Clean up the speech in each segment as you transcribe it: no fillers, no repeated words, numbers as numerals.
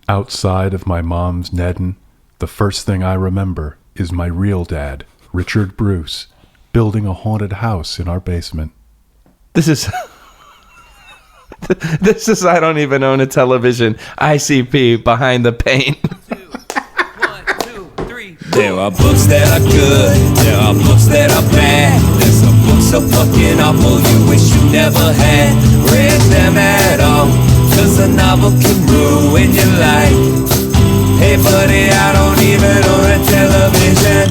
Outside of my mom's Nedden, the first thing I remember is my real dad, Richard Bruce, building a haunted house in our basement. This is this is I Don't Even Own a Television. ICP Behind the Paint. 1, 2, 3. There are books that are good, there are books that are bad. There's some books so fucking awful you wish you never had read them at all, 'cause a novel can ruin your life. Hey buddy, I don't even own a television.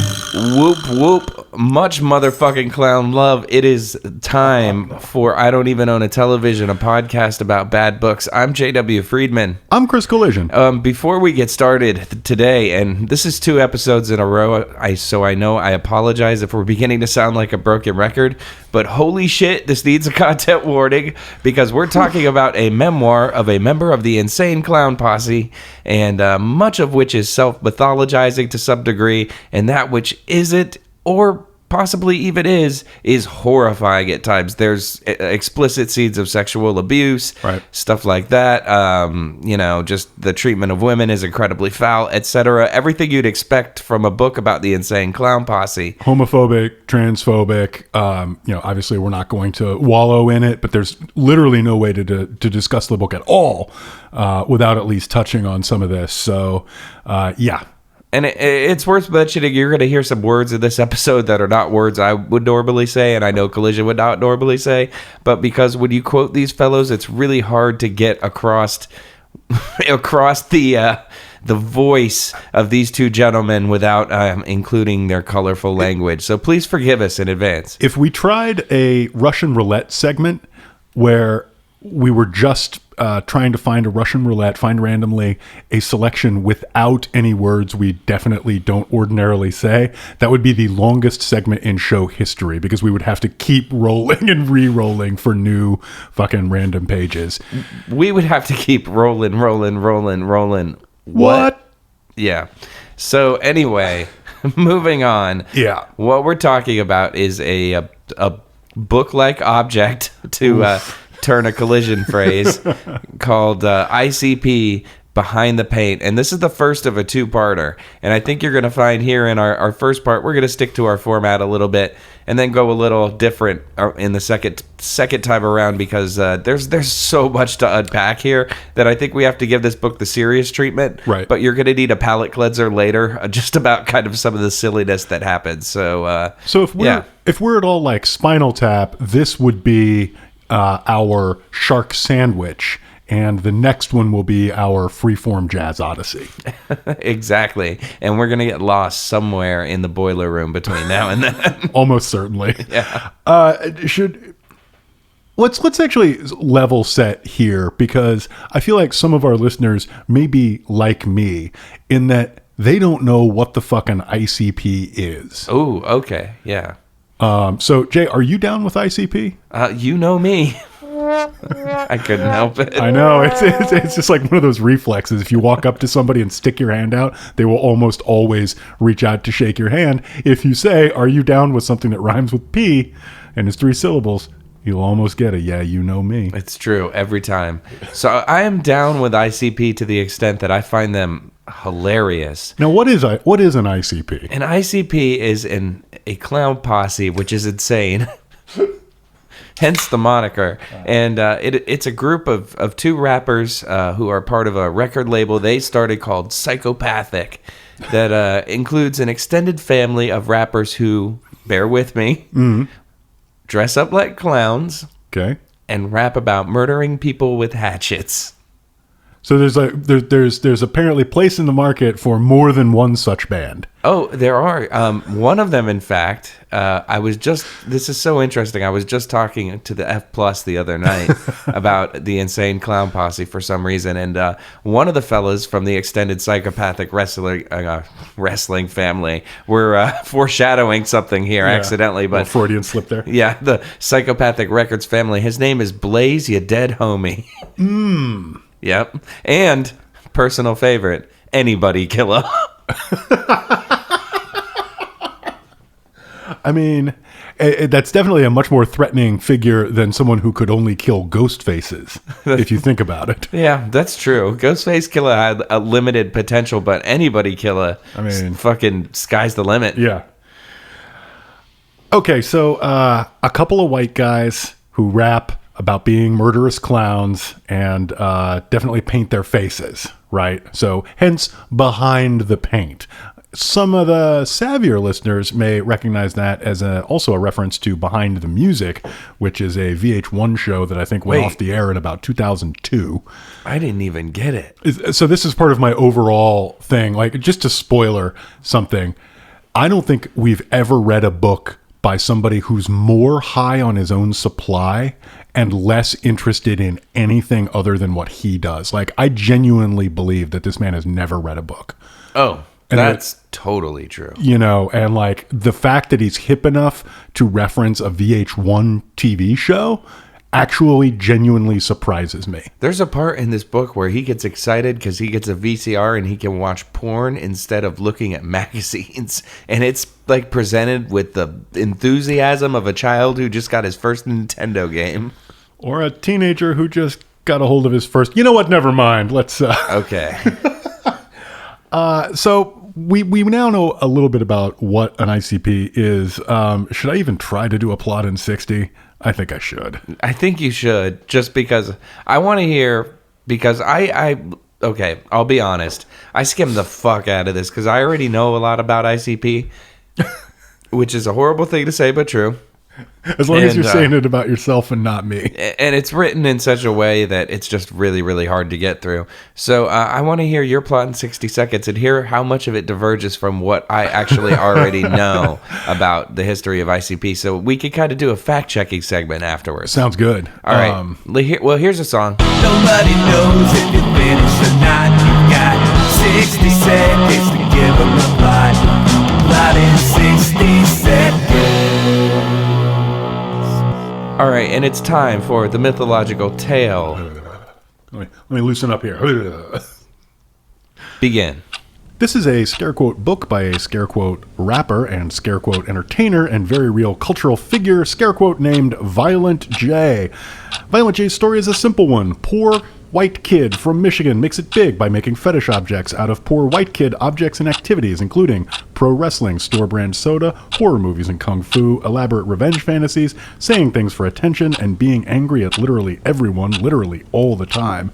Whoop whoop. Much motherfucking clown love. It is time for I Don't Even Own a Television, a podcast about bad books. I'm J.W. Friedman. I'm Chris Collision. Before we get started today, and this is 2 episodes in a row, so I know I apologize if we're beginning to sound like a broken record, but holy shit, this needs a content warning, because we're talking about a memoir of a member of the Insane Clown Posse, and much of which is self-mythologizing to some degree, and that which isn't, or possibly even is horrifying at times. There's explicit scenes of sexual abuse, right, stuff like that. Just the treatment of women is incredibly foul, etc. Everything you'd expect from a book about the Insane Clown Posse. Homophobic, transphobic. Obviously we're not going to wallow in it, but there's literally no way to discuss the book at all without at least touching on some of this. So, yeah. And it's worth mentioning, you're going to hear some words in this episode that are not words I would normally say, and I know Collision would not normally say, but because when you quote these fellows, it's really hard to get across the voice of these 2 gentlemen without including their colorful language. So please forgive us in advance. If we tried a Russian roulette segment where we were just trying to find randomly a selection without any words we definitely don't ordinarily say, that would be the longest segment in show history, because we would have to keep rolling and re-rolling for new fucking random pages. We would have to keep rolling. What? Yeah. So anyway, moving on. Yeah. What we're talking about is a book-like object, to turn a Collision phrase, called ICP Behind the Paint. And this is the first of a 2-parter. And I think you're going to find here in our first part, we're going to stick to our format a little bit and then go a little different in the second time around, because there's so much to unpack here that I think we have to give this book the serious treatment. Right. But you're going to need a palate cleanser later, just about kind of some of the silliness that happens. So if we're at all like Spinal Tap, this would be our shark sandwich, and the next one will be our freeform jazz odyssey. Exactly. And we're going to get lost somewhere in the boiler room between now and then. Almost certainly. Yeah. Let's actually level set here, because I feel like some of our listeners may be like me in that they don't know what the fucking ICP is. Oh, okay. Yeah. So, Jay, are you down with ICP? You know me. I couldn't help it. I know. It's just like one of those reflexes. If you walk up to somebody and stick your hand out, they will almost always reach out to shake your hand. If you say, are you down with something that rhymes with P and is 3 syllables, you'll almost get a, yeah, you know me. It's true every time. So I am down with ICP to the extent that I find them hilarious. Now, what is an ICP? An ICP is a clown posse, which is insane. Hence the moniker. And it's a group of 2 rappers who are part of a record label they started called Psychopathic, that includes an extended family of rappers who, bear with me, dress up like clowns, okay, and rap about murdering people with hatchets. So there's apparently place in the market for more than one such band. Oh, there are. One of them, in fact, this is so interesting. I was just talking to the F Plus the other night about the Insane Clown Posse for some reason. And one of the fellas from the extended Psychopathic wrestling family, we're foreshadowing something here accidentally. But Freudian slip there. Yeah, the Psychopathic Records family. His name is Blaze, you dead homie. Yep. And personal favorite, Anybody Killer. I mean, that's definitely a much more threatening figure than someone who could only kill ghost faces, if you think about it. Yeah, that's true. Ghostface Killer had a limited potential, but anybody killer, fucking sky's the limit. Yeah. Okay, so a couple of white guys who rap about being murderous clowns and definitely paint their faces, right? So hence Behind the Paint. Some of the savvier listeners may recognize that as also a reference to Behind the Music, which is a VH1 show that I think went off the air in about 2002. I didn't even get it. So this is part of my overall thing. Like, just to spoiler something, I don't think we've ever read a book by somebody who's more high on his own supply and less interested in anything other than what he does. Like, I genuinely believe that this man has never read a book. Oh, and that's totally true. You know, and like the fact that he's hip enough to reference a VH1 TV show actually genuinely surprises me. There's a part in this book where he gets excited because he gets a VCR and he can watch porn instead of looking at magazines. And it's like presented with the enthusiasm of a child who just got his first Nintendo game. Or a teenager who just got a hold of his first... You know what? Never mind. Let's... Okay. So we now know a little bit about what an ICP is. Should I even try to do a plot in 60? I think I should. I think you should, just because I want to hear, because okay, I'll be honest. I skimmed the fuck out of this because I already know a lot about ICP, which is a horrible thing to say, but true. As long as you're saying it about yourself and not me. And it's written in such a way that it's just really, really hard to get through. So I want to hear your plot in 60 seconds and hear how much of it diverges from what I actually already know about the history of ICP. So we could kind of do a fact-checking segment afterwards. Sounds good. All right. Well, here's a song. Nobody knows if you finish or not. You got 60 seconds to give them the plot. Plot in 60 seconds. All right, and it's time for the mythological tale. Let me loosen up here. Begin. This is a scare quote book by a scare quote rapper and scare quote entertainer and very real cultural figure, scare quote named Violent J. Violent J's story is a simple one. Poor white kid from Michigan makes it big by making fetish objects out of poor white kid objects and activities, including pro wrestling, store brand soda, horror movies and kung fu, elaborate revenge fantasies, saying things for attention, and being angry at literally everyone, literally all the time.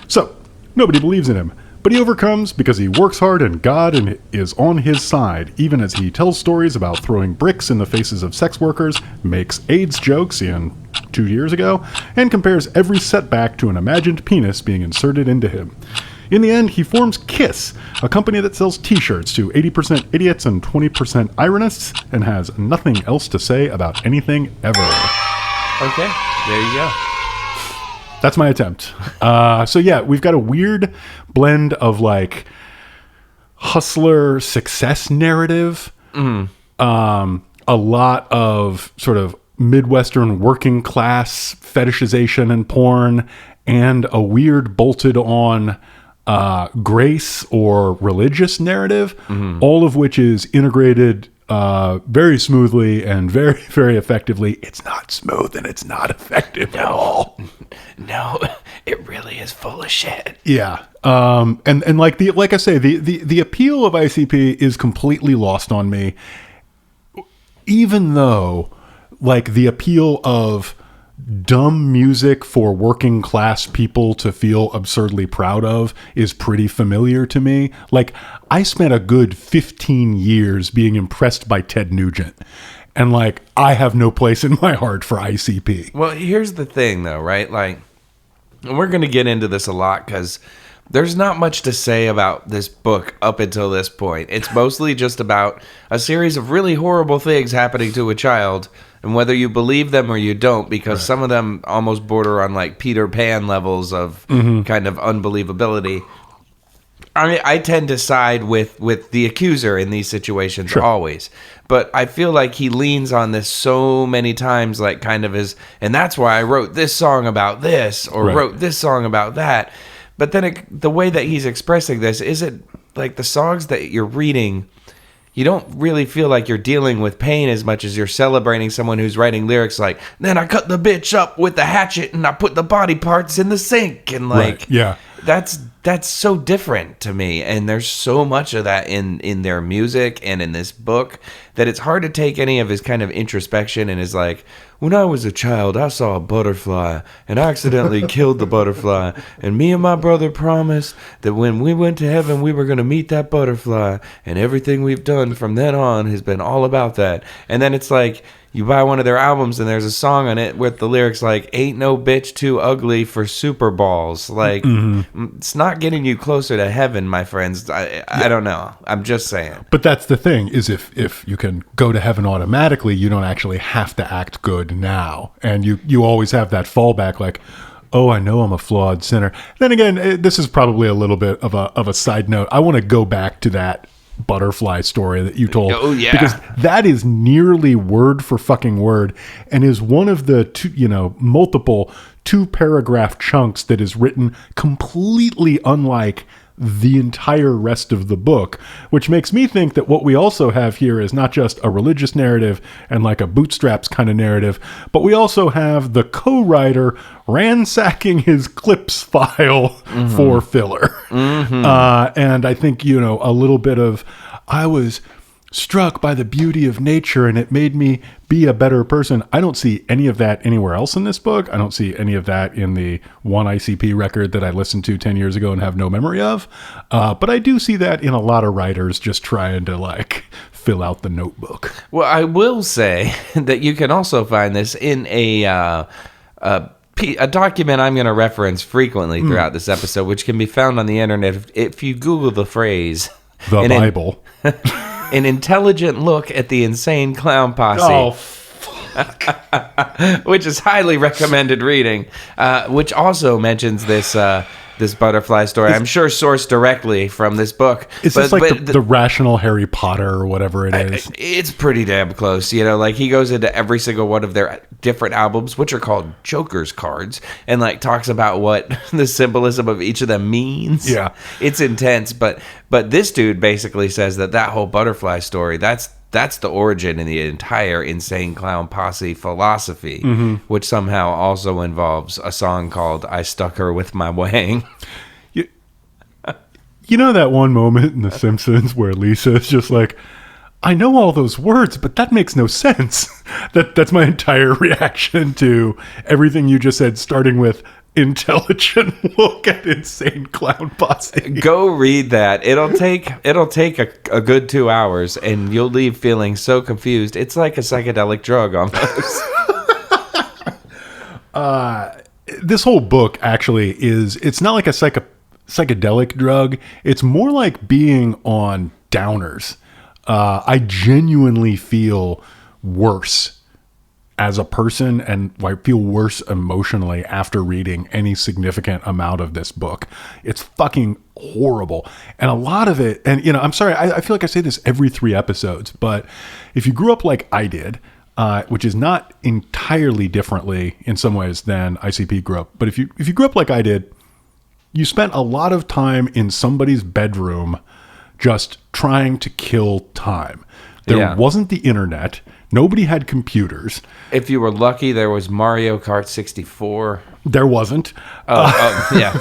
So, nobody believes in him. But he overcomes because he works hard and God is on his side, even as he tells stories about throwing bricks in the faces of sex workers, makes AIDS jokes in 2 years ago, and compares every setback to an imagined penis being inserted into him. In the end, he forms KISS, a company that sells t-shirts to 80% idiots and 20% ironists, and has nothing else to say about anything ever. Okay, there you go. That's my attempt. So yeah, we've got a weird blend of like hustler success narrative, a lot of sort of Midwestern working class fetishization and porn, and a weird bolted on grace or religious narrative, all of which is integrated very smoothly and very, very effectively. It's not smooth and it's not effective at all. No, it really is full of shit. Yeah. And like I say, the appeal of ICP is completely lost on me, even though like the appeal of dumb music for working class people to feel absurdly proud of is pretty familiar to me. Like, I spent a good 15 years being impressed by Ted Nugent, and like, I have no place in my heart for ICP. Well, here's the thing though, right? Like, and we're going to get into this a lot because there's not much to say about this book up until this point. It's mostly just about a series of really horrible things happening to a child, and whether you believe them or you don't, because some of them almost border on like Peter Pan levels of kind of unbelievability. I mean, I tend to side with the accuser in these situations always. But I feel like he leans on this so many times, like kind of as, and that's why I wrote this song about this, or wrote this song about that. But then the way that he's expressing this isn't like the songs that you're reading. you don't really feel like you're dealing with pain as much as you're celebrating someone who's writing lyrics like, then I cut the bitch up with the hatchet and I put the body parts in the sink. And like, Right, yeah. That's so different to me. And there's so much of that in their music and in this book that it's hard to take any of his kind of introspection and is like, when I was a child, I saw a butterfly and I accidentally killed the butterfly. And me and my brother promised that when we went to heaven, we were going to meet that butterfly. And everything we've done from then on has been all about that. And then it's like, you buy one of their albums and there's a song on it with the lyrics like, ain't no bitch too ugly for super balls. Like, it's not getting you closer to heaven, my friends. I don't know. I'm just saying. But that's the thing, is if you can go to heaven automatically, you don't actually have to act good now. And you always have that fallback like, oh, I know I'm a flawed sinner. Then again, this is probably a little bit of a side note. I want to go back to that butterfly story that you told. Oh, yeah. Because that is nearly word for fucking word and is one of the multiple 2-paragraph chunks that is written completely unlike the entire rest of the book, which makes me think that what we also have here is not just a religious narrative and like a bootstraps kind of narrative, but we also have the co-writer ransacking his clips file for filler. And I think, a little bit of, I was struck by the beauty of nature and it made me be a better person. I don't see any of that anywhere else in this book. I don't see any of that in the one ICP record that I listened to 10 years ago and have no memory of. But I do see that in a lot of writers just trying to like fill out the notebook. Well, I will say that you can also find this in a document I'm going to reference frequently throughout this episode, which can be found on the internet if you Google the phrase The Bible. An intelligent look at the insane clown posse. Oh, fuck. Which is highly recommended reading, which also mentions this butterfly story. I'm sure sourced directly from this book. Is this like the rational Harry Potter or whatever it is? It's pretty damn close. Like he goes into every single one of their different albums, which are called Joker's cards, and like talks about what the symbolism of each of them means. Yeah. It's intense, but this dude basically says that whole butterfly story, that's the origin in the entire Insane Clown Posse philosophy, which somehow also involves a song called I Stuck Her With My Wang. You know that one moment in The Simpsons where Lisa is just like, I know all those words, but that makes no sense. That's my entire reaction to everything you just said, starting with intelligent look at Insane Clown Posse. Go read that. It'll take a good 2 hours and you'll leave feeling so confused. It's like a psychedelic drug almost. This whole book actually it's not like a psychedelic drug. It's more like being on downers. I genuinely feel worse as a person, and I feel worse emotionally after reading any significant amount of this book. It's fucking horrible. And a lot of it, and I'm sorry, I feel like I say this every 3 episodes, but if you grew up like I did, which is not entirely differently in some ways than ICP grew up, but if you grew up like I did, you spent a lot of time in somebody's bedroom just trying to kill time. There wasn't the internet. Nobody had computers. If you were lucky, there was Mario Kart 64. There wasn't. Yeah.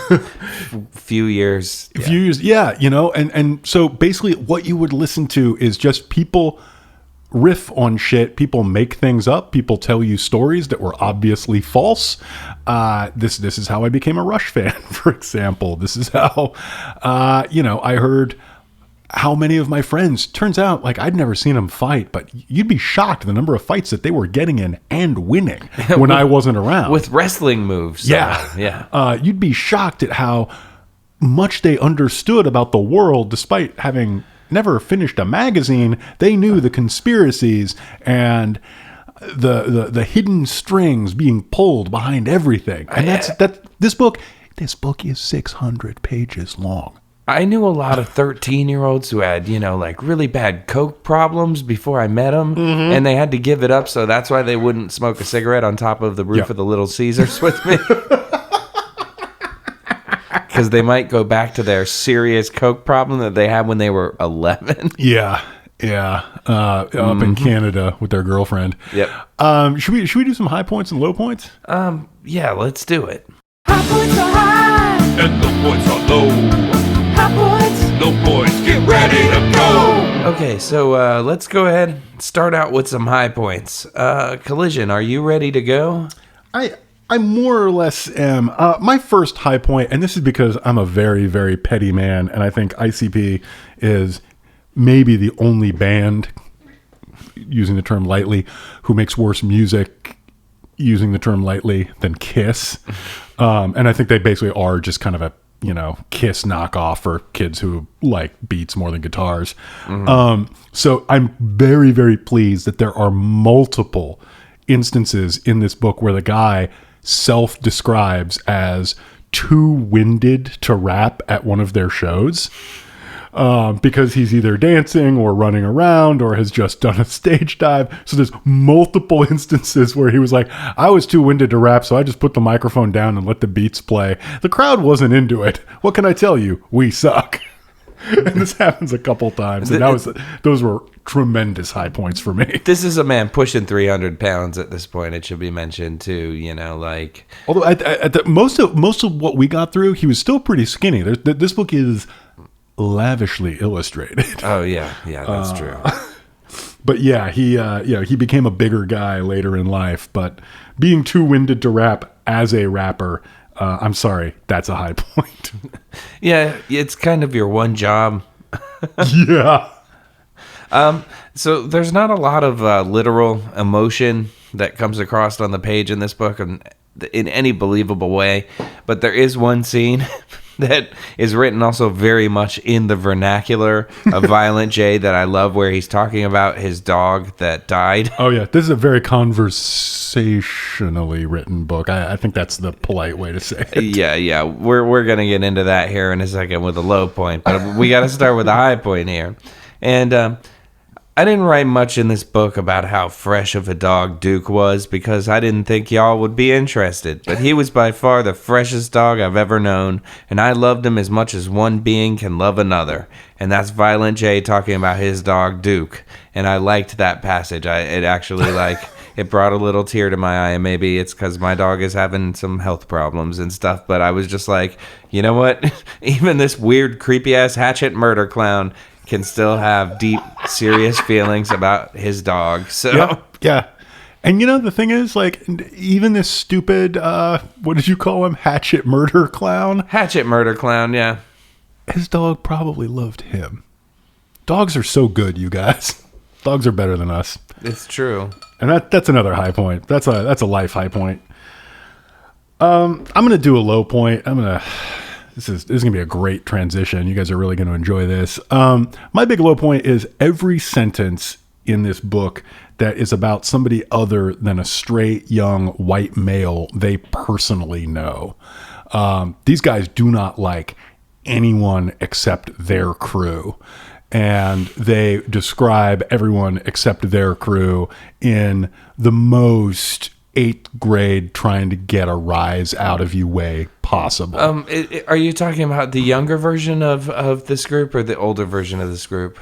Few years. Yeah. And so basically what you would listen to is just people riff on shit. People make things up. People tell you stories that were obviously false. This is how I became a Rush fan, for example. This is how, I heard how many of my friends, turns out, like, I'd never seen them fight, but you'd be shocked the number of fights that they were getting in and winning when I wasn't around. With wrestling moves. Yeah. You'd be shocked at how much they understood about the world, despite having never finished a magazine. They knew the conspiracies and the hidden strings being pulled behind everything. And this book is 600 pages long. I knew a lot of 13-year-olds who had, like really bad coke problems before I met them, and they had to give it up, so that's why they wouldn't smoke a cigarette on top of the roof of the Little Caesars with me. Because they might go back to their serious coke problem that they had when they were 11. Yeah. Yeah, up in Canada with their girlfriend. Yep. Should we do some high points and low points? Yeah, let's do it. High points are high, And the points are low. high points. Low points, get ready to go. Okay, so let's go ahead and start out with some high points. Collision, are you ready to go? I more or less am. My first high point, and this is because I'm a very, very petty man, and I think ICP is maybe the only band, using the term lightly, who makes worse music, using the term lightly, than Kiss. And I think they basically are just kind of a, Kiss knockoff for kids who like beats more than guitars. So I'm very, very pleased that there are multiple instances in this book where the guy self-describes as too winded to rap at one of their shows. Because he's either dancing or running around or has just done a stage dive. So there's multiple instances where he was like, I was too winded to rap, so I just put the microphone down and let the beats play. The crowd wasn't into it. What can I tell you? We suck. And this happens a couple times. And those were tremendous high points for me. This is a man pushing 300 pounds at this point. It should be mentioned too, like. Although most of what we got through, he was still pretty skinny. This book is lavishly illustrated. Oh yeah, that's true. But yeah, he became a bigger guy later in life. But being too winded to rap as a rapper, I'm sorry, that's a high point. Yeah, it's kind of your one job. Yeah. So there's not a lot of literal emotion that comes across on the page in this book in any believable way, but there is one scene that is written also very much in the vernacular of Violent J that I love, where he's talking about his dog that died. Oh yeah, this is a very conversationally written book. I think that's the polite way to say it. Yeah. We're gonna get into that here in a second with a low point, but we got to start with a high point here. And I didn't write much in this book about how fresh of a dog Duke was because I didn't think y'all would be interested. But he was by far the freshest dog I've ever known, and I loved him as much as one being can love another. And that's Violent J talking about his dog Duke. And I liked that passage. It actually it brought a little tear to my eye, and maybe it's because my dog is having some health problems and stuff. But I was just like, you know what? Even this weird, creepy-ass hatchet murder clown can still have deep, serious feelings about his dog. So yeah. And the thing is, even this stupid, what did you call him? Hatchet murder clown? Hatchet murder clown, yeah. His dog probably loved him. Dogs are so good, you guys. Dogs are better than us. It's true. And that's another high point. That's a life high point. I'm going to do a low point. This is going to be a great transition. You guys are really going to enjoy this. My big low point is every sentence in this book that is about somebody other than a straight, young, white male they personally know. These guys do not like anyone except their crew. And they describe everyone except their crew in the most 8th grade trying to get a rise out of you way possible. Are you talking about the younger version of this group or the older version of this group?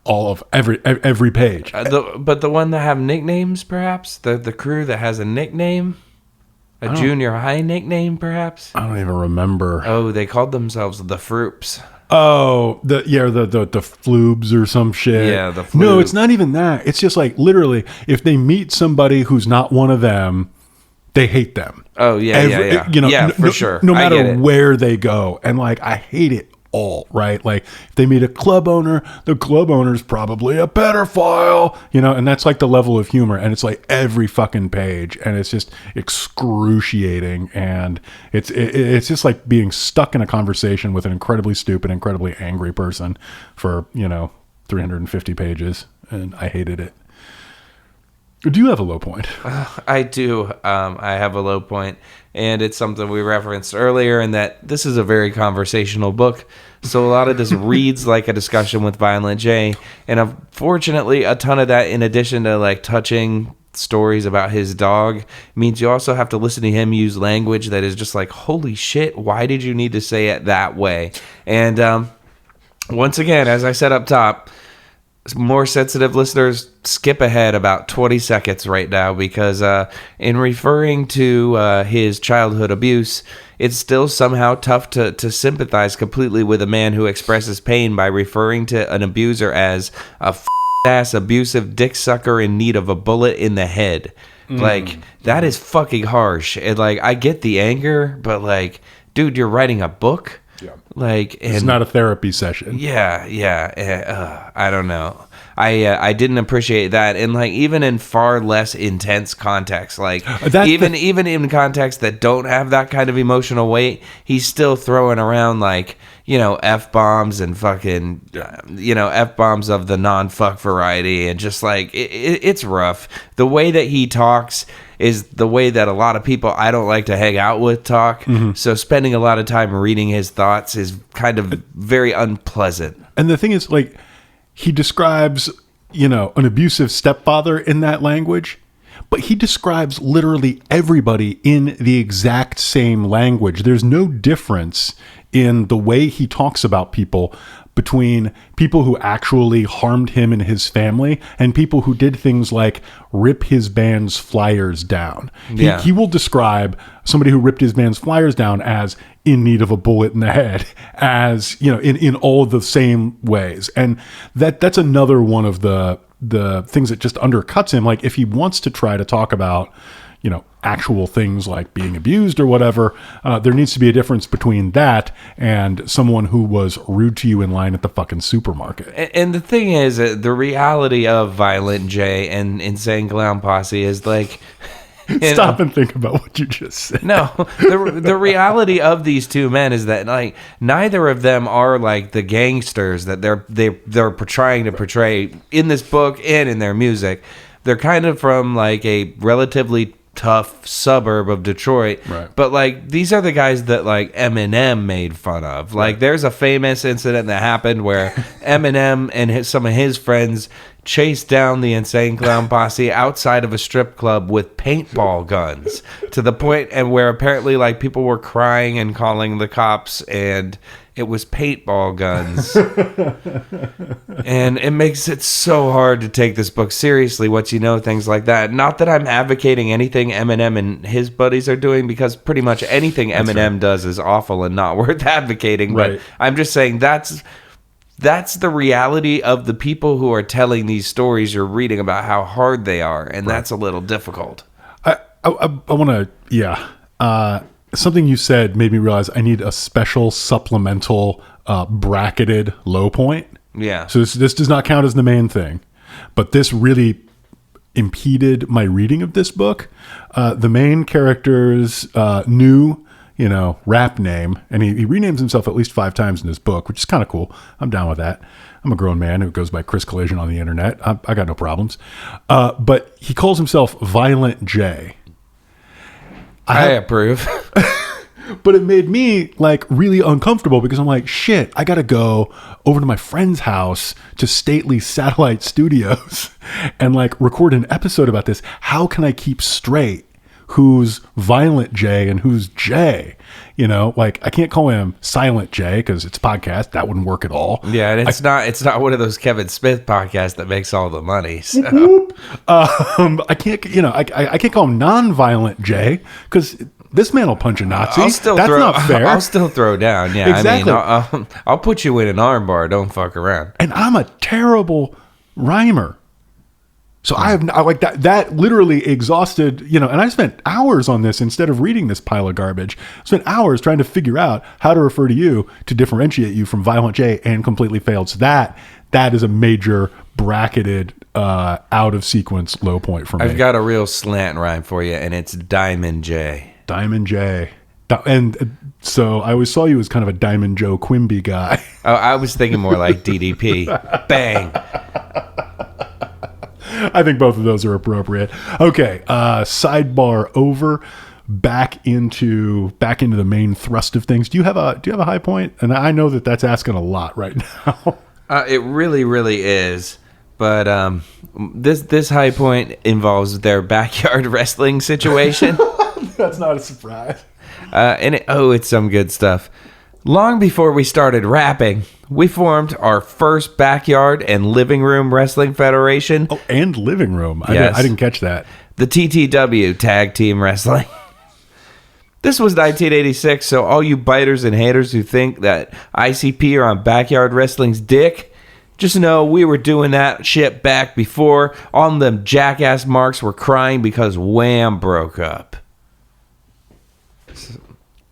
All of every page. But the one that have nicknames, perhaps? The crew that has a nickname? A junior high nickname, perhaps? I don't even remember. Oh, they called themselves the Froops. Oh, the Floobs or some shit. Yeah, the Floobs. No, it's not even that. It's just literally, if they meet somebody who's not one of them, they hate them. Oh, yeah. For sure. No matter where they go. And I hate it all, right? If they meet a club owner, the club owner's probably a pedophile, and that's the level of humor. And it's every fucking page, and it's just excruciating. And it's just like being stuck in a conversation with an incredibly stupid, incredibly angry person for 350 pages, and I hated it. Do you have a low point? I do. I have a low point, and it's something we referenced earlier, in that this is a very conversational book. So a lot of this reads like a discussion with Violent J, and unfortunately, a ton of that, in addition to touching stories about his dog, means you also have to listen to him use language that is just holy shit, why did you need to say it that way? And once again, as I said up top, more sensitive listeners, skip ahead about 20 seconds right now, because in referring to his childhood abuse, it's still somehow tough to sympathize completely with a man who expresses pain by referring to an abuser as a ass abusive dick sucker in need of a bullet in the head. Like, that is fucking harsh. And like, I get the anger, but like, dude, you're writing a book. Yeah. Like, It's not a therapy session. Yeah. I don't know. I didn't appreciate that, and like even in far less intense contexts, like even in contexts that don't have that kind of emotional weight, he's still throwing around like, you know, F-bombs and fucking, you know, F-bombs of the non-fuck variety, and just like it's rough. The way that he talks is the way that a lot of people I don't like to hang out with talk. So spending a lot of time reading his thoughts is kind of very unpleasant. And the thing is, like, he describes, you know, an abusive stepfather in that language, but he describes literally everybody in the exact same language. There's no difference in the way he talks about people between people who actually harmed him and his family and people who did things like rip his band's flyers down. Yeah. He will describe somebody who ripped his band's flyers down as in need of a bullet in the head, as, you know, in all the same ways. And that's another one of the things that just undercuts him. Like, if he wants to try to talk about, you know, actual things like being abused or whatever, there needs to be a difference between that and someone who was rude to you in line at the fucking supermarket. And the thing is, the reality of Violent J and Insane Clown Posse is like, Stop and think about what you just said. No, the reality of these two men is that like neither of them are like the gangsters that they're trying to portray in this book and in their music. They're kind of from like a relatively tough suburb of Detroit, right? But like these are the guys that like Eminem made fun of. Like, there's a famous incident that happened where Eminem and some of his friends chased down the Insane Clown Posse outside of a strip club with paintball guns, to the point and where apparently like people were crying and calling the cops, and it was paintball guns. And it makes it so hard to take this book seriously once you know things like that. Not that I'm advocating anything Eminem and his buddies are doing, because pretty much anything Eminem does is awful and not worth advocating. Right. But I'm just saying that's the reality of the people who are telling these stories you're reading about, how hard they are, and that's a little difficult. I want to, something you said made me realize I need a special supplemental bracketed low point. Yeah. So this does not count as the main thing, but this really impeded my reading of this book. The main character's new, you know, rap name, and he renames himself at least 5 times in this book, which is kind of cool. I'm down with that. I'm a grown man who goes by Chris Collision on the internet. I got no problems. But he calls himself Violent J. I approve. But it made me like really uncomfortable, because I'm like, shit, I got to go over to my friend's house to Stately Satellite Studios and like record an episode about this. How can I keep straight who's Violent J and who's J? You know, like, I can't call him Silent J because it's a podcast. That wouldn't work at all. Yeah, and it's not one of those Kevin Smith podcasts that makes all the money. So. I can't, you know, I can't call him Non-Violent J because this man will punch a Nazi. That's not fair. I'll still throw down. Yeah, Exactly. I mean, I'll put you in an armbar. Don't fuck around. And I'm a terrible rhymer. So I like that literally exhausted, you know, and I spent hours on this instead of reading this pile of garbage. I spent hours trying to figure out how to refer to you to differentiate you from Violent J, and completely failed. So that is a major bracketed out of sequence low point for me. I've got a real slant rhyme for you, and it's Diamond J. Diamond J. And so I always saw you as kind of a Diamond Joe Quimby guy. Oh, I was thinking more like DDP. Bang. I think both of those are appropriate. Okay, sidebar over. Back into the main thrust of things. Do you have a high point? And I know that's asking a lot right now. It really, really is. But this high point involves their backyard wrestling situation. That's not a surprise. It's some good stuff. Long before we started rapping, we formed our first backyard and living room wrestling federation, Oh, and living room. Yes. I didn't catch that. the TTW, Tag Team Wrestling. This was 1986, so all you biters and haters who think that ICP are on backyard wrestling's dick, just know we were doing that shit back before all them jackass marks were crying because Wham broke up.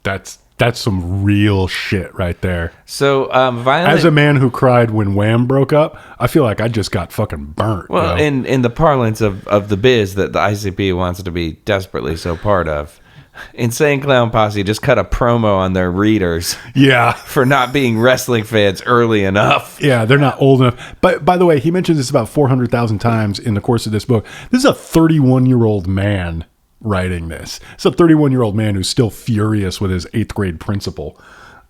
That's some real shit right there. So, violent... As a man who cried when Wham broke up, I feel like I just got fucking burnt. Well, yo. in the parlance of the biz that the ICP wants to be desperately so part of, Insane Clown Posse just cut a promo on their readers Yeah. for not being wrestling fans early enough. Yeah, they're not old enough. But by the way, he mentions this about 400,000 times in the course of this book. This is a 31-year-old man writing this. It's a 31-year-old man who's still furious with his 8th grade principal.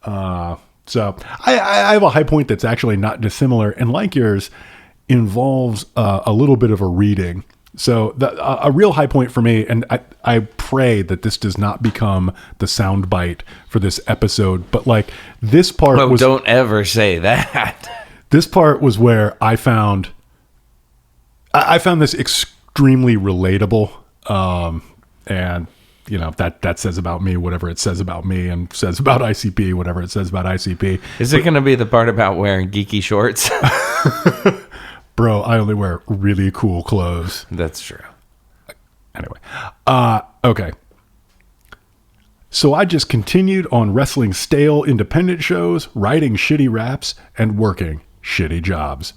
So I have a high point that's actually not dissimilar, and like yours, involves a little bit of a reading. So a real high point for me, and I pray that this does not become the soundbite for this episode, but like this part Oh, was... don't ever say that. This part was where I found this extremely relatable, and you know that says about me whatever it says about me, and says about ICP whatever it says about ICP. Is it going to be the part about wearing geeky shorts? Bro, I only wear really cool clothes. That's true. Anyway, okay. So I just continued on wrestling stale independent shows, writing shitty raps, and working shitty jobs.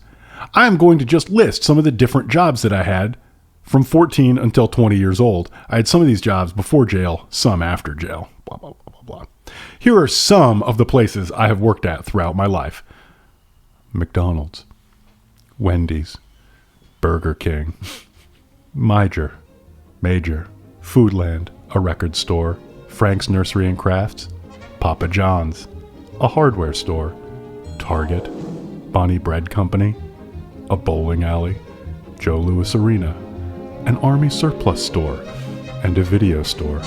I am going to just list some of the different jobs that I had from 14 until 20 years old. I had some of these jobs before jail, some after jail. Blah, blah, blah, blah, blah. Here are some of the places I have worked at throughout my life. McDonald's, Wendy's, Burger King, Major, Foodland, a record store, Frank's Nursery and Crafts, Papa John's, a hardware store, Target, Bonnie Bread Company, a bowling alley, Joe Louis Arena, an Army surplus store, and a video store.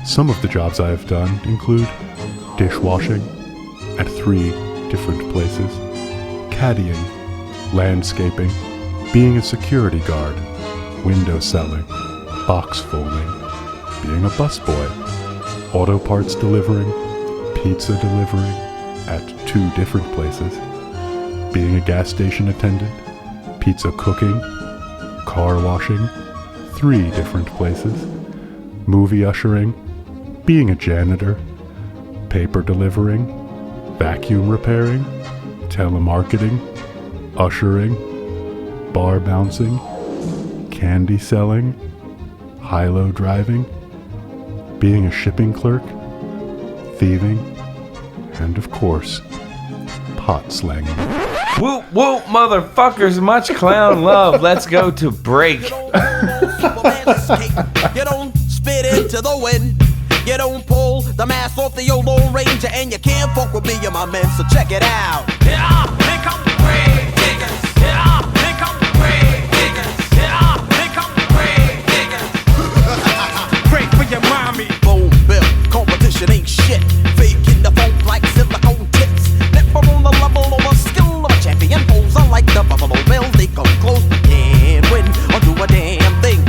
Some of the jobs I have done include dishwashing at 3 different places, caddying, landscaping, being a security guard, window selling, box folding, being a busboy, auto parts delivering, pizza delivering at 2 different places, being a gas station attendant, pizza cooking, car washing, 3 different places, movie ushering, being a janitor, paper delivering, vacuum repairing, telemarketing, ushering, bar bouncing, candy selling, high-low driving, being a shipping clerk, thieving, and of course, pot slanging. Whoop, whoop, motherfuckers, much clown love. Let's go to break. You don't spit into the wind. You don't pull the mask off the old Lone Ranger, and you can't fuck with me and my men, so check it out. Yeah, here come the grave diggers. Yeah, here come the grave diggers. Yeah, here come the grave diggers. Pray for your mommy. Boom, bill, competition ain't shit. Faking the funk like silicone tips. Never on the level of a skill of a champion. Pose like the Buffalo Bills. They come close, but can't win or do a damn thing.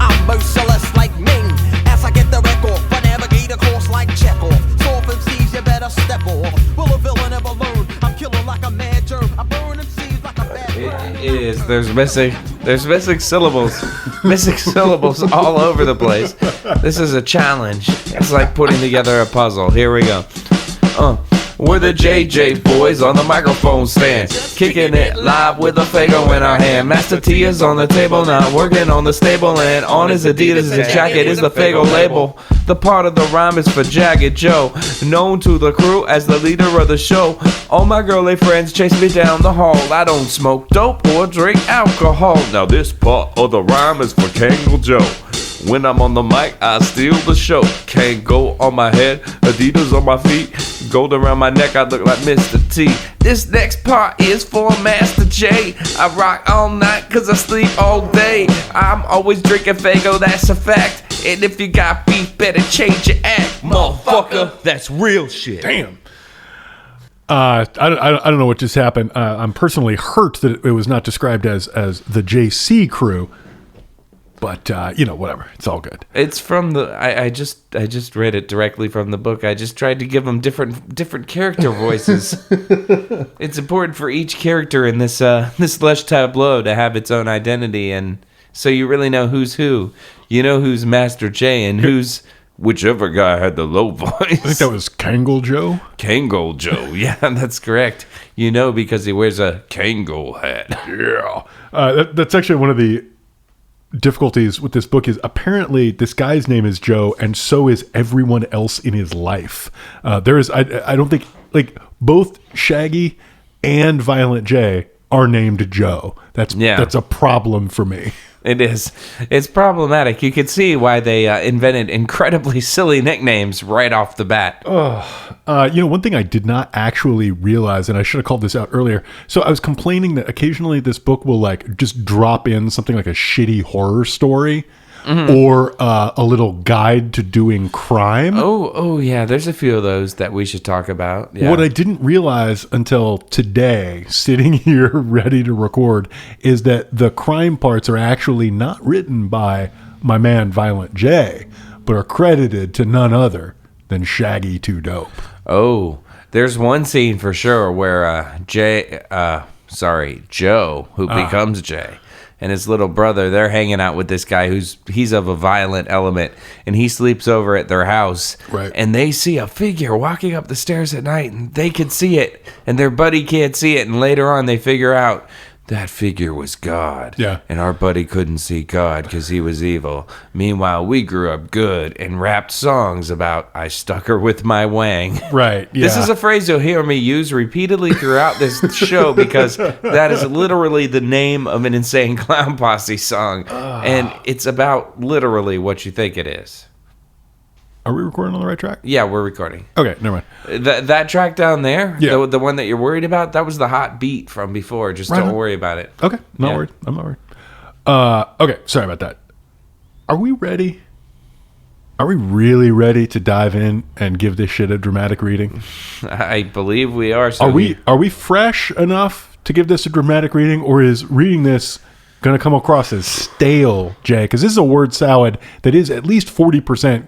I'm merciless like Ming. As I get the record, I navigate a course like Chekhov. Soft MCs, you better step off. Will a villain ever learn? I'm killing like a mad germ. I burn MCs like a bad It is. There's missing syllables. Missing syllables all over the place. This is a challenge. It's like putting together a puzzle. Here we go. We're the JJ boys on the microphone stand, kicking it live with a Fago in our hand. Master T is on the table now, working on the stable, and on his Adidas his jacket is the Fago label. The part of the rhyme is for Jagged Joe, known to the crew as the leader of the show. All my girly friends chase me down the hall. I don't smoke dope or drink alcohol. Now this part of the rhyme is for Kangle Joe. When I'm on the mic, I steal the show. Can't go on my head, Adidas on my feet, gold around my neck, I look like Mr. T. This next part is for Master J. I rock all night cause I sleep all day. I'm always drinking Fago, that's a fact. And if you got beef, better change your act, motherfucker. That's real shit. Damn. I don't know what just happened. I'm personally hurt that it was not described as the JC crew, but whatever. It's all good. It's from the. I just read it directly from the book. I just tried to give them different character voices. It's important for each character in this lush tableau to have its own identity, and so you really know who's who. You know who's Master J and who's whichever guy had the low voice. I think that was Kangol Joe. Kangol Joe. Yeah, that's correct. You know, because he wears a Kangol hat. Yeah. That's actually one of the difficulties with this book is apparently this guy's name is Joe, and so is everyone else in his life. There is, I don't think, like, both Shaggy and Violent J are named Joe. That's a problem for me. It is. It's problematic. You could see why they invented incredibly silly nicknames right off the bat. One thing I did not actually realize, and I should have called this out earlier. So I was complaining that occasionally this book will like just drop in something like a shitty horror story. Or a little guide to doing crime. Oh, yeah. There's a few of those that we should talk about. Yeah. What I didn't realize until today, sitting here ready to record, is that the crime parts are actually not written by my man Violent J, but are credited to none other than Shaggy 2 Dope. Oh, there's one scene for sure where Joe, who becomes Jay, and his little brother, they're hanging out with this guy he's of a violent element, and he sleeps over at their house. Right. And they see a figure walking up the stairs at night, and they can see it, and their buddy can't see it, and later on they figure out that figure was God. Yeah. And our buddy couldn't see God because he was evil. Meanwhile, we grew up good and rapped songs about I stuck her with my wang. Right. Yeah. This is a phrase you'll hear me use repeatedly throughout this show because that is literally the name of an Insane Clown Posse song. And it's about literally what you think it is. Are we recording on the right track? Yeah, we're recording. Okay, never mind. That track down there, Yeah. the one that you're worried about, that was the hot beat from before. Just Right don't on. worry about it. Okay, I'm not worried. Okay, sorry about that. Are we ready? Are we really ready to dive in and give this shit a dramatic reading? I believe we are. So Are we fresh enough to give this a dramatic reading, or is reading this going to come across as stale, Jay? Because this is a word salad that is at least 40%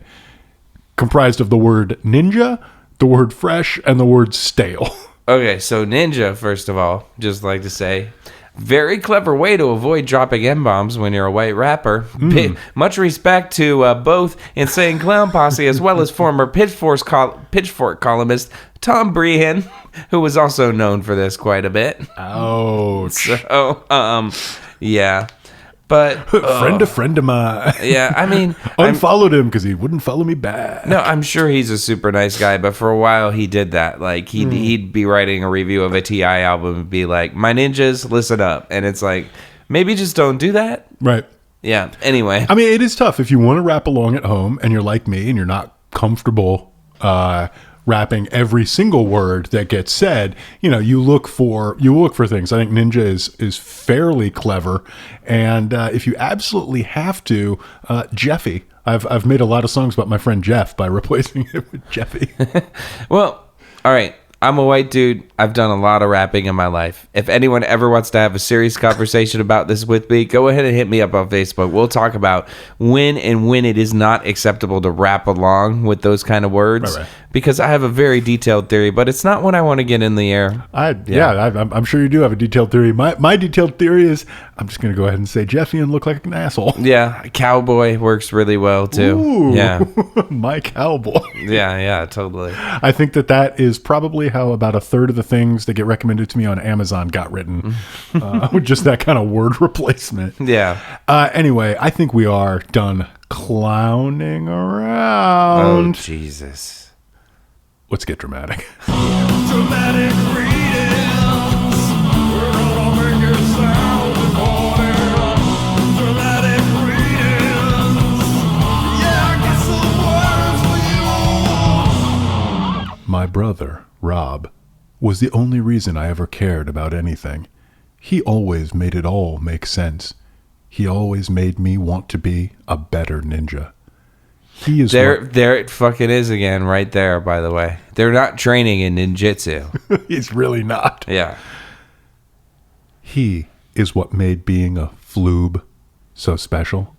comprised of the word ninja, the word fresh, and the word stale. Okay, so ninja, first of all, just like to say, very clever way to avoid dropping M-bombs when you're a white rapper. Much respect to both Insane Clown Posse as well as former Pitchfork columnist Tom Brehan, who was also known for this quite a bit. Ouch. So, yeah. But friend of mine. yeah, I mean, Unfollowed him because he wouldn't follow me back. no, I'm sure he's a super nice guy, but for a while he did that. Like he'd be writing a review of a T.I. album and be like, "My ninjas, listen up," and it's like, maybe just don't do that. Right. Yeah. Anyway, I mean, it is tough if you want to rap along at home and you're like me and you're not comfortable rapping every single word that gets said. You know, you look for things. I think Ninja is fairly clever, and if you absolutely have to, Jeffy. I've made a lot of songs about my friend Jeff by replacing it with Jeffy. well, all right. I'm a white dude. I've done a lot of rapping in my life. If anyone ever wants to have a serious conversation about this with me, go ahead and hit me up on Facebook. We'll talk about when it is not acceptable to rap along with those kind of words. Right. Because I have a very detailed theory, but it's not one I want to get in the air. I'm sure you do have a detailed theory. My detailed theory is I'm just going to go ahead and say Jeffy and look like an asshole. Yeah, cowboy works really well too. Ooh, Yeah, my cowboy. yeah, totally. I think that is probably how about a third of the things that get recommended to me on Amazon got written. With just that kind of word replacement. Yeah. Anyway, I think we are done clowning Oh around. Jesus. Let's get dramatic. Dramatic readings. We're gonna make it sound recorded. Dramatic readings. Yeah, I got some words for you. My brother, Rob, was the only reason I ever cared about anything. He always made it all make sense. He always made me want to be a better ninja. He is There it fucking is again, right there, by the way. They're not training in ninjutsu. he's really not. Yeah. He is what made being a floob so special.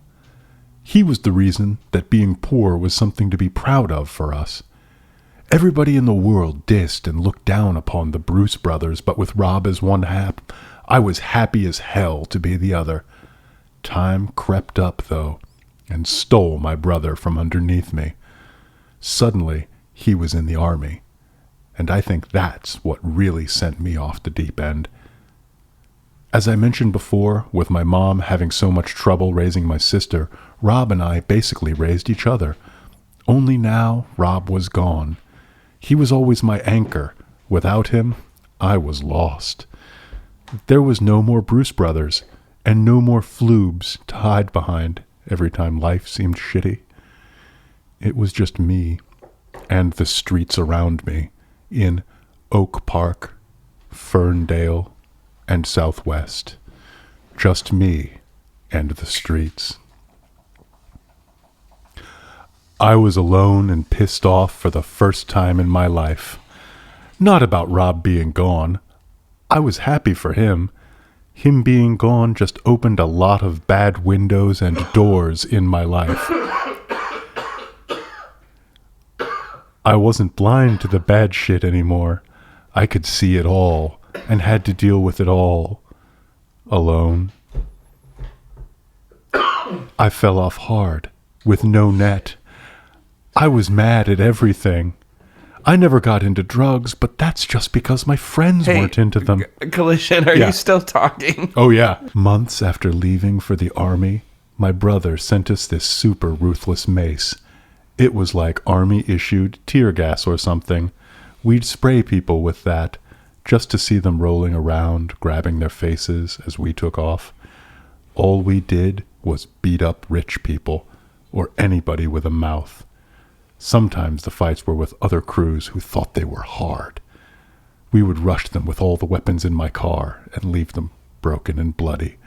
He was the reason that being poor was something to be proud of for us. Everybody in the world dissed and looked down upon the Bruce brothers, but with Rob as one half, I was happy as hell to be the other. Time crept up, though, and stole my brother from underneath me. Suddenly, he was in the army, and I think that's what really sent me off the deep end. As I mentioned before, with my mom having so much trouble raising my sister, Rob and I basically raised each other. Only now, Rob was gone. He was always my anchor. Without him, I was lost. There was no more Bruce brothers, and no more floobs to hide behind every time life seemed shitty. It was just me and the streets around me in Oak Park, Ferndale, and Southwest. Just me and the streets. I was alone and pissed off for the first time in my life. Not about Rob being gone. I was happy for him. Him being gone just opened a lot of bad windows and doors in my life. I wasn't blind to the bad shit anymore. I could see it all and had to deal with it all alone. I fell off hard with no net. I was mad at everything. I never got into drugs, but that's just because my friends weren't into them. Collision, are you still talking? Oh, yeah. Months after leaving for the army, my brother sent us this super ruthless mace. It was like army-issued tear gas or something. We'd spray people with that, just to see them rolling around, grabbing their faces as we took off. All we did was beat up rich people, or anybody with a mouth. Sometimes the fights were with other crews who thought they were hard. We would rush them with all the weapons in my car and leave them broken and bloody.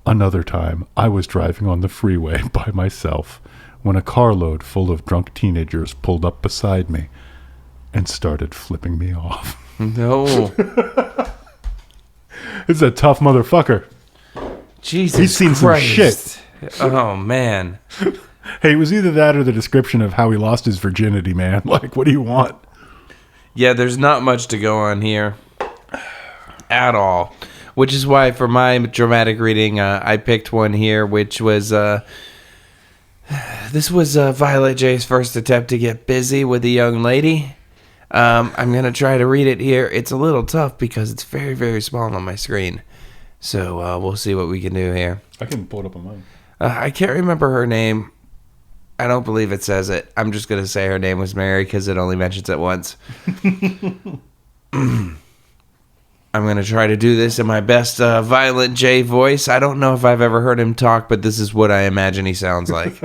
Another time, I was driving on the freeway by myself when a carload full of drunk teenagers pulled up beside me and started flipping me off. No. It's a tough motherfucker. Jesus He's seen some shit. Oh, man. Hey, it was either that or the description of how he lost his virginity, man. Like, what do you want? Yeah, there's not much to go on here at all. Which is why for my dramatic reading, I picked one here, which was... this was Violet J's first attempt to get busy with a young lady. I'm going to try to read it here. It's a little tough because it's very, very small on my screen. So we'll see what we can do here. I can pull it up on mine. I can't remember her name. I don't believe it says it. I'm just going to say her name was Mary because it only mentions it once. I'm going to try to do this in my best Violent J voice. I don't know if I've ever heard him talk, but this is what I imagine he sounds like.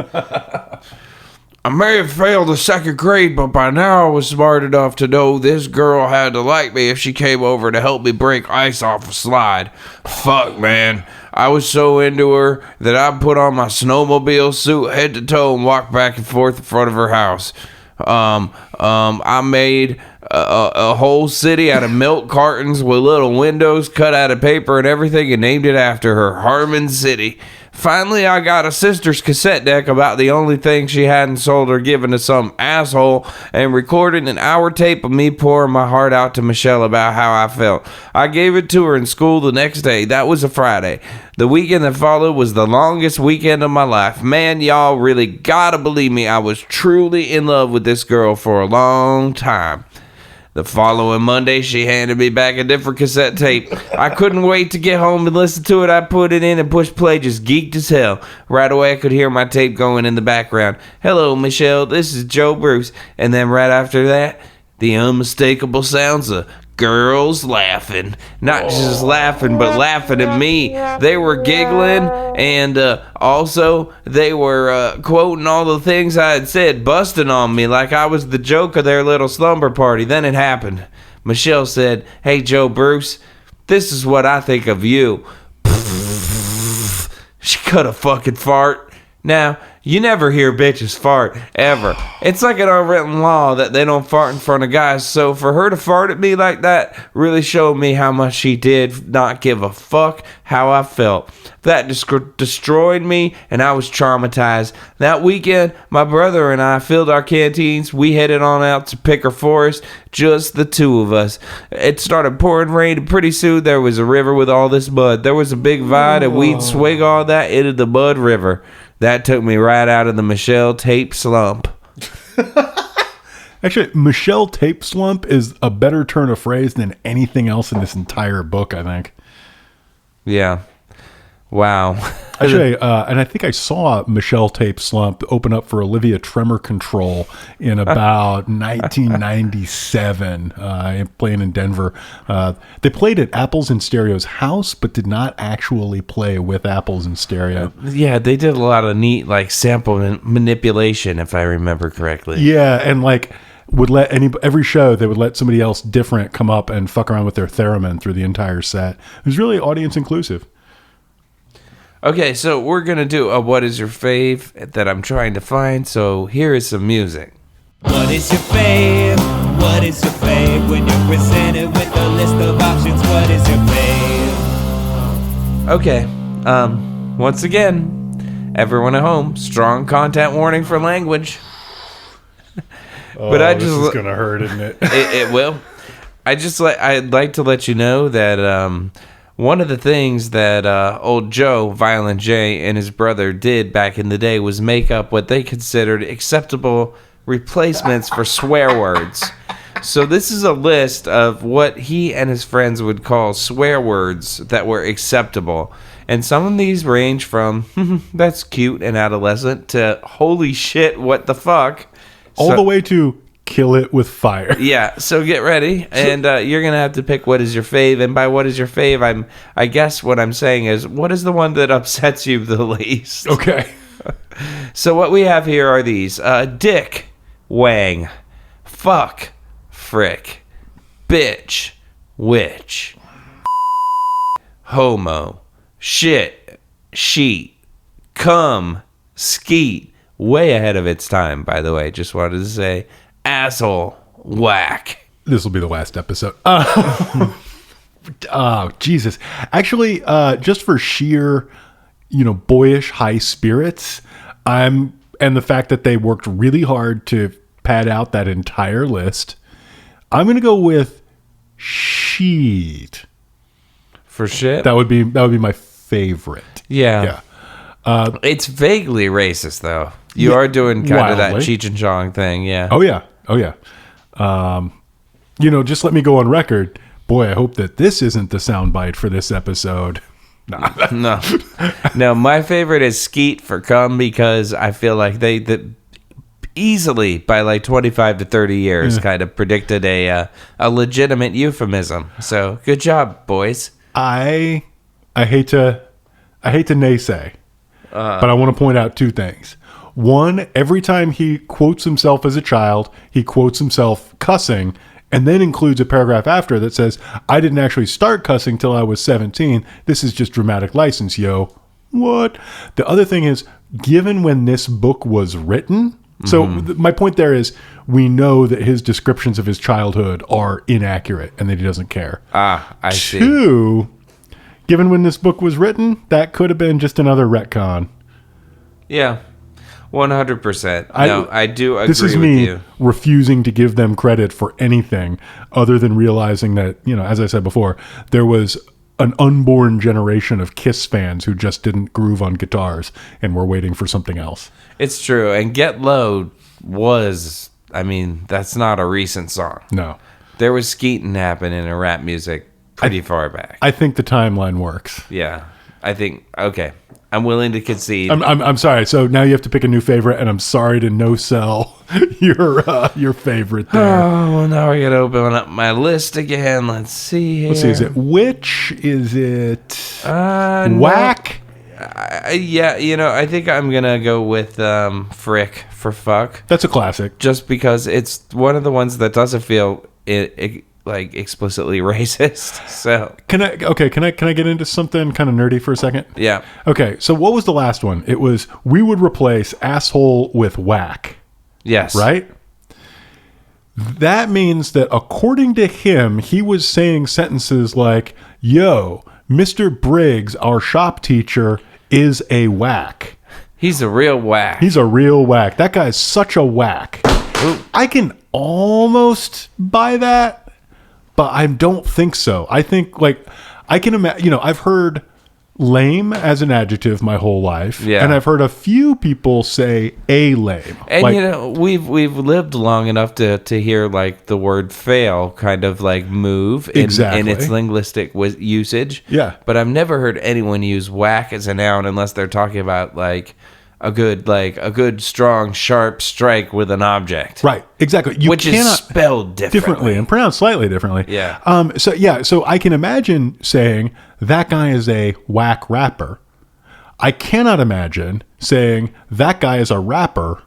I may have failed the second grade, but by now I was smart enough to know this girl had to like me if she came over to help me break ice off a slide. Fuck, man. I was so into her that I put on my snowmobile suit head to toe and walked back and forth in front of her house. I made a whole city out of milk cartons with little windows cut out of paper and everything and named it after her, Harmon City. Finally, I got a sister's cassette deck about the only thing she hadn't sold or given to some asshole and recorded an hour tape of me pouring my heart out to Michelle about how I felt. I gave it to her in school the next day. That was a Friday. The weekend that followed was the longest weekend of my life. Man, y'all really gotta believe me. I was truly in love with this girl for a long time. The following Monday, she handed me back a different cassette tape. I couldn't wait to get home and listen to it. I put it in and pushed play, just geeked as hell. Right away, I could hear my tape going in the background. Hello, Michelle, this is Joe Bruce. And then right after that, the unmistakable sounds of girls laughing. Not just laughing, but laughing at me. They were giggling, and also they were quoting all the things I had said, busting on me like I was the joke of their little slumber party. Then it happened. Michelle said, "Hey, Joe Bruce, this is what I think of you." She cut a fucking fart. Now, You never hear bitches fart, ever. It's like an unwritten law that they don't fart in front of guys. So for her to fart at me like that really showed me how much she did not give a fuck how I felt. That destroyed me, and I was traumatized. That weekend, my brother and I filled our canteens. We headed on out to Picker Forest, just the two of us. It started pouring rain, and pretty soon there was a river with all this mud. There was a big vine, and we'd swing all that into the mud river. That took me right out of the Michelle tape slump. Actually, Michelle tape slump is a better turn of phrase than anything else in this entire book, I think. Yeah. Wow. Actually, and I think I saw Michelle tape slump open up for Olivia Tremor Control in about 1997, playing in Denver. They played at Apples in Stereo's house, but did not actually play with Apples in Stereo. Yeah, they did a lot of neat like sample manipulation, if I remember correctly. Yeah, and like would let every show they would let somebody else different come up and fuck around with their theremin through the entire set. It was really audience inclusive. Okay, so we're going to do a What Is Your Fave that I'm trying to find. So here is some music. What is your fave? What is your fave? When you're presented with a list of options, what is your fave? Okay, once again, everyone at home, strong content warning for language. But this is going to hurt, isn't it? It will. I'd like to let you know that one of the things that old Joe, Violent J, and his brother did back in the day was make up what they considered acceptable replacements for swear words. So this is a list of what he and his friends would call swear words that were acceptable. And some of these range from, that's cute and adolescent, to holy shit, what the fuck? All the way to kill it with fire. Yeah, so get ready, and you're gonna have to pick what is your fave. And by what is your fave, I guess what I'm saying is, what is the one that upsets you the least? Okay. So what we have here are these: dick, wang, fuck, frick, bitch, witch, homo, shit, sheet, cum, skeet. Way ahead of its time, by the way. Just wanted to say. Asshole, whack. This will be the last episode. Oh, Jesus. Actually, just for sheer, boyish high spirits, and the fact that they worked really hard to pad out that entire list, I'm going to go with sheet. For shit? That would be my favorite. Yeah. It's vaguely racist, though. You are doing kind of that Cheech and Chong thing, yeah. Oh, yeah. Just let me go on record. Boy, I hope that this isn't the soundbite for this episode. Nah. No, my favorite is skeet for cum because I feel like they easily, by like 25 to 30 years, kind of predicted a legitimate euphemism. So, good job, boys. I hate to naysay, but I want to point out two things. One, every time he quotes himself as a child, he quotes himself cussing and then includes a paragraph after that says, I didn't actually start cussing till I was 17. This is just dramatic license, yo. What? The other thing is, given when this book was written, so my point there is we know that his descriptions of his childhood are inaccurate and that he doesn't care. I see. Two, given when this book was written, that could have been just another retcon. Yeah. 100%. No, I do agree with you. This is me refusing to give them credit for anything other than realizing that, as I said before, there was an unborn generation of Kiss fans who just didn't groove on guitars and were waiting for something else. It's true. And Get Low was, that's not a recent song. No. There was skeeting happening in rap music pretty far back. I think the timeline works. Yeah. I think, okay. I'm willing to concede. I'm sorry. So now you have to pick a new favorite, and I'm sorry to no-sell your favorite there. Oh, well, now I got to open up my list again. Let's see here. Let's see. Is it witch? Is it whack? Yeah, I think I'm going to go with frick for fuck. That's a classic. Just because it's one of the ones that doesn't feel like explicitly racist. So Can I get into something kind of nerdy for a second? yeah. Okay, so what was the last one? It was we would replace asshole with whack, Yes. right? That means that according to him, he was saying sentences like, yo, Mr. Briggs, our shop teacher, is a whack. He's a real whack. He's a real whack. That guy's such a whack. I can almost buy that, but I don't think so. I think, like, I can imagine, I've heard lame as an adjective my whole life. Yeah. And I've heard a few people say a lame. And Like, we've lived long enough to hear like the word fail kind of like move in Exactly. its linguistic usage. Yeah. But I've never heard anyone use whack as a noun unless they're talking about like a good strong sharp strike with an object. right, exactly. You Which is cannot spelled differently. and pronounced slightly differently. Yeah. So I can imagine saying that guy is a whack rapper. I cannot imagine saying that guy is a rapper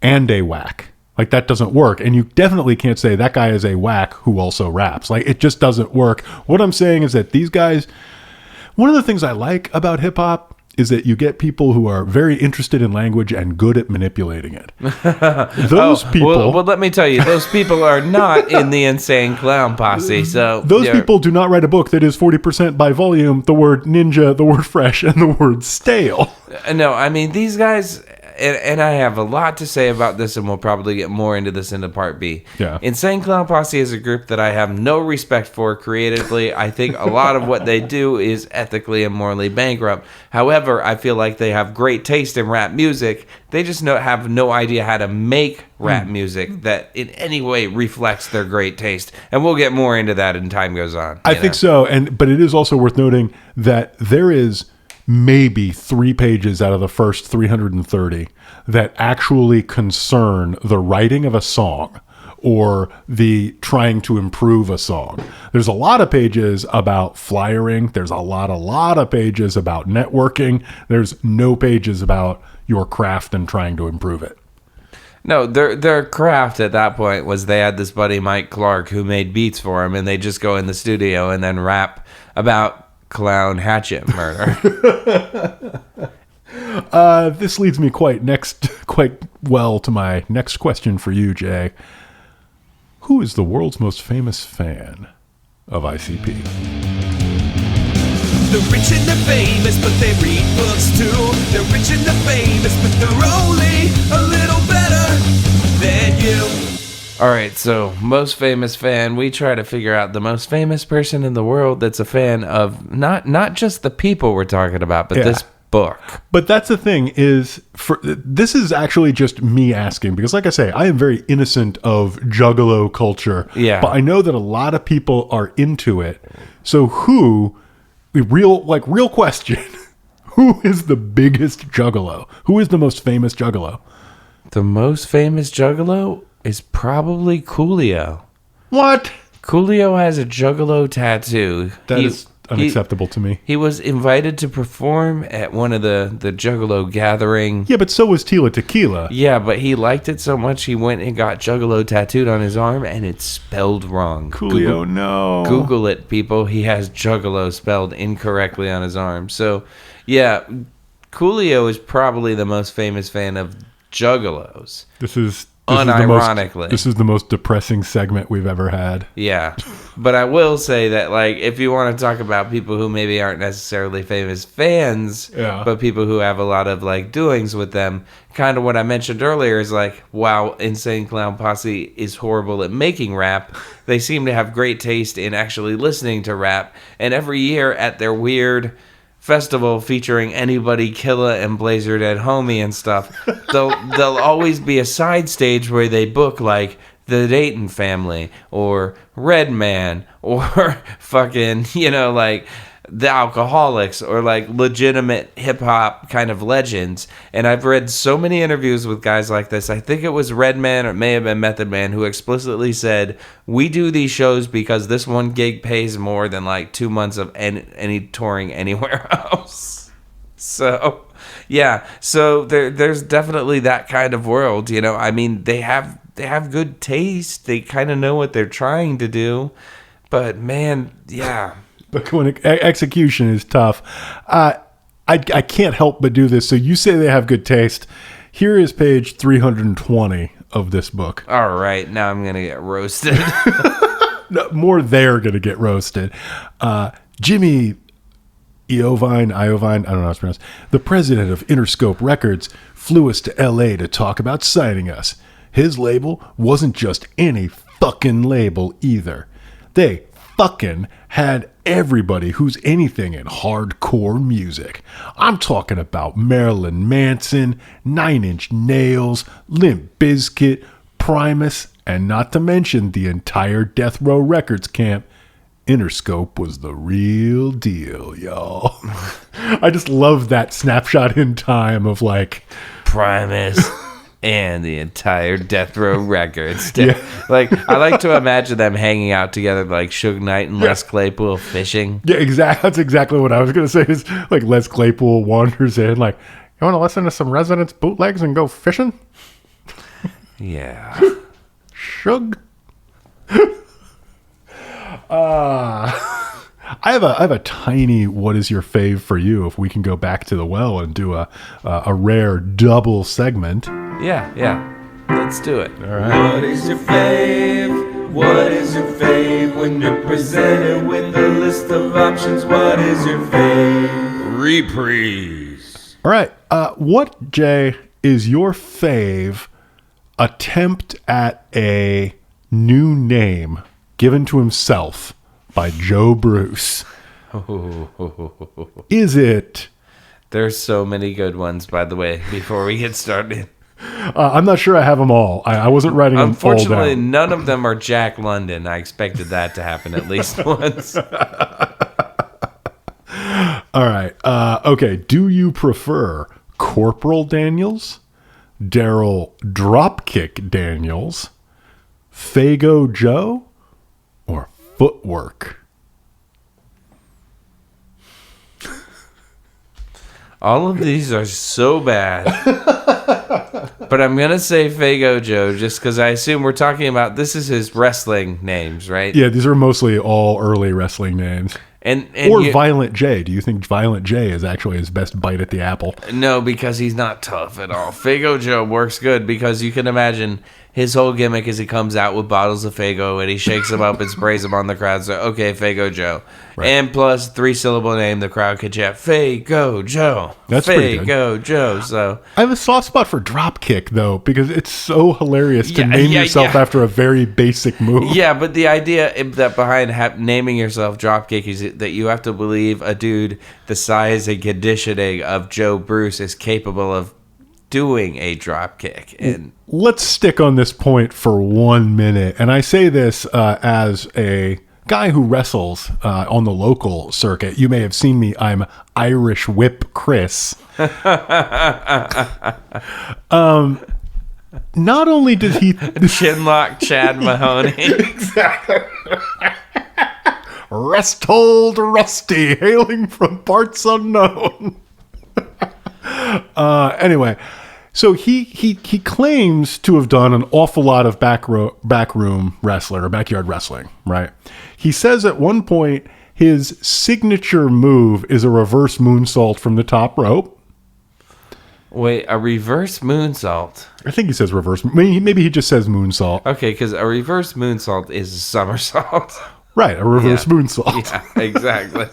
and a whack. Like, that doesn't work. And you definitely can't say that guy is a whack who also raps. Like, it just doesn't work. What I'm saying is that these guys, one of the things I like about hip hop is that you get people who are very interested in language and good at manipulating it. Those people, Well, let me tell you, those people are not in the Insane Clown Posse. So those people do not write a book that is 40% by volume, the word ninja, the word fresh, and the word stale. No, I mean, these guys, and I have a lot to say about this, and we'll probably get more into this into part B. Yeah. Insane Clown Posse is a group that I have no respect for creatively. I think a lot of what they do is ethically and morally bankrupt. However, I feel like they have great taste in rap music. They just have no idea how to make rap music that in any way reflects their great taste. And we'll get more into that as time goes on. I think so. But it is also worth noting that there is maybe 3 pages out of the first 330 that actually concern the writing of a song or the trying to improve a song. There's a lot of pages about flyering. There's a lot of pages about networking. There's no pages about your craft and trying to improve it. No, their craft at that point was they had this buddy Mike Clark who made beats for him, and they just go in the studio and then rap about clown hatchet murder. This leads me quite well to my next question for you, Jay. Who is the world's most famous fan of ICP? The rich and the famous, but they read books too. The rich and the famous, but they're only a little better than you. All right, so most famous fan. We try to figure out the most famous person in the world that's a fan of not just the people we're talking about, but Yeah. this book. But that's the thing is, this is actually just me asking because, like I say, I am very innocent of juggalo culture. Yeah. But I know that a lot of people are into it. So real question, who is the biggest juggalo? Who is the most famous juggalo? The most famous juggalo is probably Coolio. What? Coolio has a juggalo tattoo. That is unacceptable to me. He was invited to perform at one of the juggalo gathering. Yeah, but so was Tila Tequila. Yeah, but he liked it so much he went and got juggalo tattooed on his arm, and it's spelled wrong. Coolio, no. Google it, people. He has juggalo spelled incorrectly on his arm. So, yeah, Coolio is probably the most famous fan of juggalos. This is Unironically. This is the most depressing segment we've ever had. Yeah. But I will say that, like, if you want to talk about people who maybe aren't necessarily famous fans, Yeah. but people who have a lot of, like, doings with them, kind of what I mentioned earlier is, like, wow, Insane Clown Posse is horrible at making rap. They seem to have great taste in actually listening to rap. And every year at their weird festival featuring Anybody Killa and Blazer Dead Homie and stuff, there'll always be a side stage where they book like the Dayton Family or Redman or fucking, like the Alcoholics or like legitimate hip hop kind of legends. And I've read so many interviews with guys like this. I think it was Redman or it may have been Method Man who explicitly said, we do these shows because this one gig pays more than like 2 months of any touring anywhere else. So, yeah. So there's definitely that kind of world, I mean, they have have good taste. They kind of know what they're trying to do. But man, yeah. But when execution is tough, I can't help but do this. So you say they have good taste. Here is page 320 of this book. All right, now I'm gonna get roasted. No, more they're gonna get roasted. Jimmy Iovine, I don't know how it's pronounced. The president of Interscope Records flew us to L.A. to talk about signing us. His label wasn't just any fucking label either. They fucking had everybody who's anything in hardcore music. I'm talking about Marilyn Manson, 9 Inch Nails, Limp Bizkit, Primus, and not to mention the entire Death Row Records camp. Interscope was the real deal, y'all. I just love that snapshot in time of like Primus and the entire Death Row Records. Yeah. Like, I like to imagine them hanging out together like Suge Knight and Les Claypool fishing. Yeah, exactly. That's exactly what I was going to say. Is like Les Claypool wanders in, like, you want to listen to some Residents bootlegs and go fishing? Yeah. Shug. I have a tiny "What is your fave" for you? If we can go back to the well and do a rare double segment. Yeah. Let's do it. All right. What is your fave? What is your fave? When you're presented with a list of options, what is your fave? Reprise. All right. What, Jay, is your fave attempt at a new name given to himself by Joe Bruce? Is it... There's so many good ones, by the way, before we get started. I'm not sure I have them all. I wasn't writing them all Unfortunately, down. none of them are Jack London. I expected that to happen at least once. All right. Okay. Do you prefer Corporal Daniels, Daryl Dropkick Daniels, Fago Joe, or Footwork? All of these are so bad. But I'm going to say Fago Joe just because I assume we're talking about this is his wrestling names, right? Yeah, these are mostly all early wrestling names. And Or Violent J. Do you think Violent J is actually his best bite at the apple? No, because he's not tough at all. Fago Joe works good because you can imagine his whole gimmick is he comes out with bottles of Fago and he shakes them up and sprays them on the crowd. So, okay, Fago Joe. Right. And plus, 3-syllable name the crowd could chant, Fago Joe. That's pretty good. Fago Joe. So, I have a soft spot for Dropkick, though, because it's so hilarious to Yeah, name yeah, yourself yeah. after a very basic move. yeah, but the idea that behind naming yourself Dropkick is that you have to believe a dude the size and conditioning of Joe Bruce is capable of doing a dropkick. And Let's stick on this point for 1 minute. And I say this as a guy who wrestles on the local circuit. You may have seen me. I'm Irish Whip Chris. Not only did he... Chinlock Chad Mahoney. Exactly. Rest hold Rusty, hailing from parts unknown. Anyway, so he claims to have done an awful lot of backroom wrestling or backyard wrestling, right? He says at one point his signature move is a reverse moonsault from the top rope. Wait, a reverse moonsault? I think he says reverse. Maybe he just says moonsault. Okay, because a reverse moonsault is a somersault. Right, a reverse Yeah. moonsault. Yeah, exactly.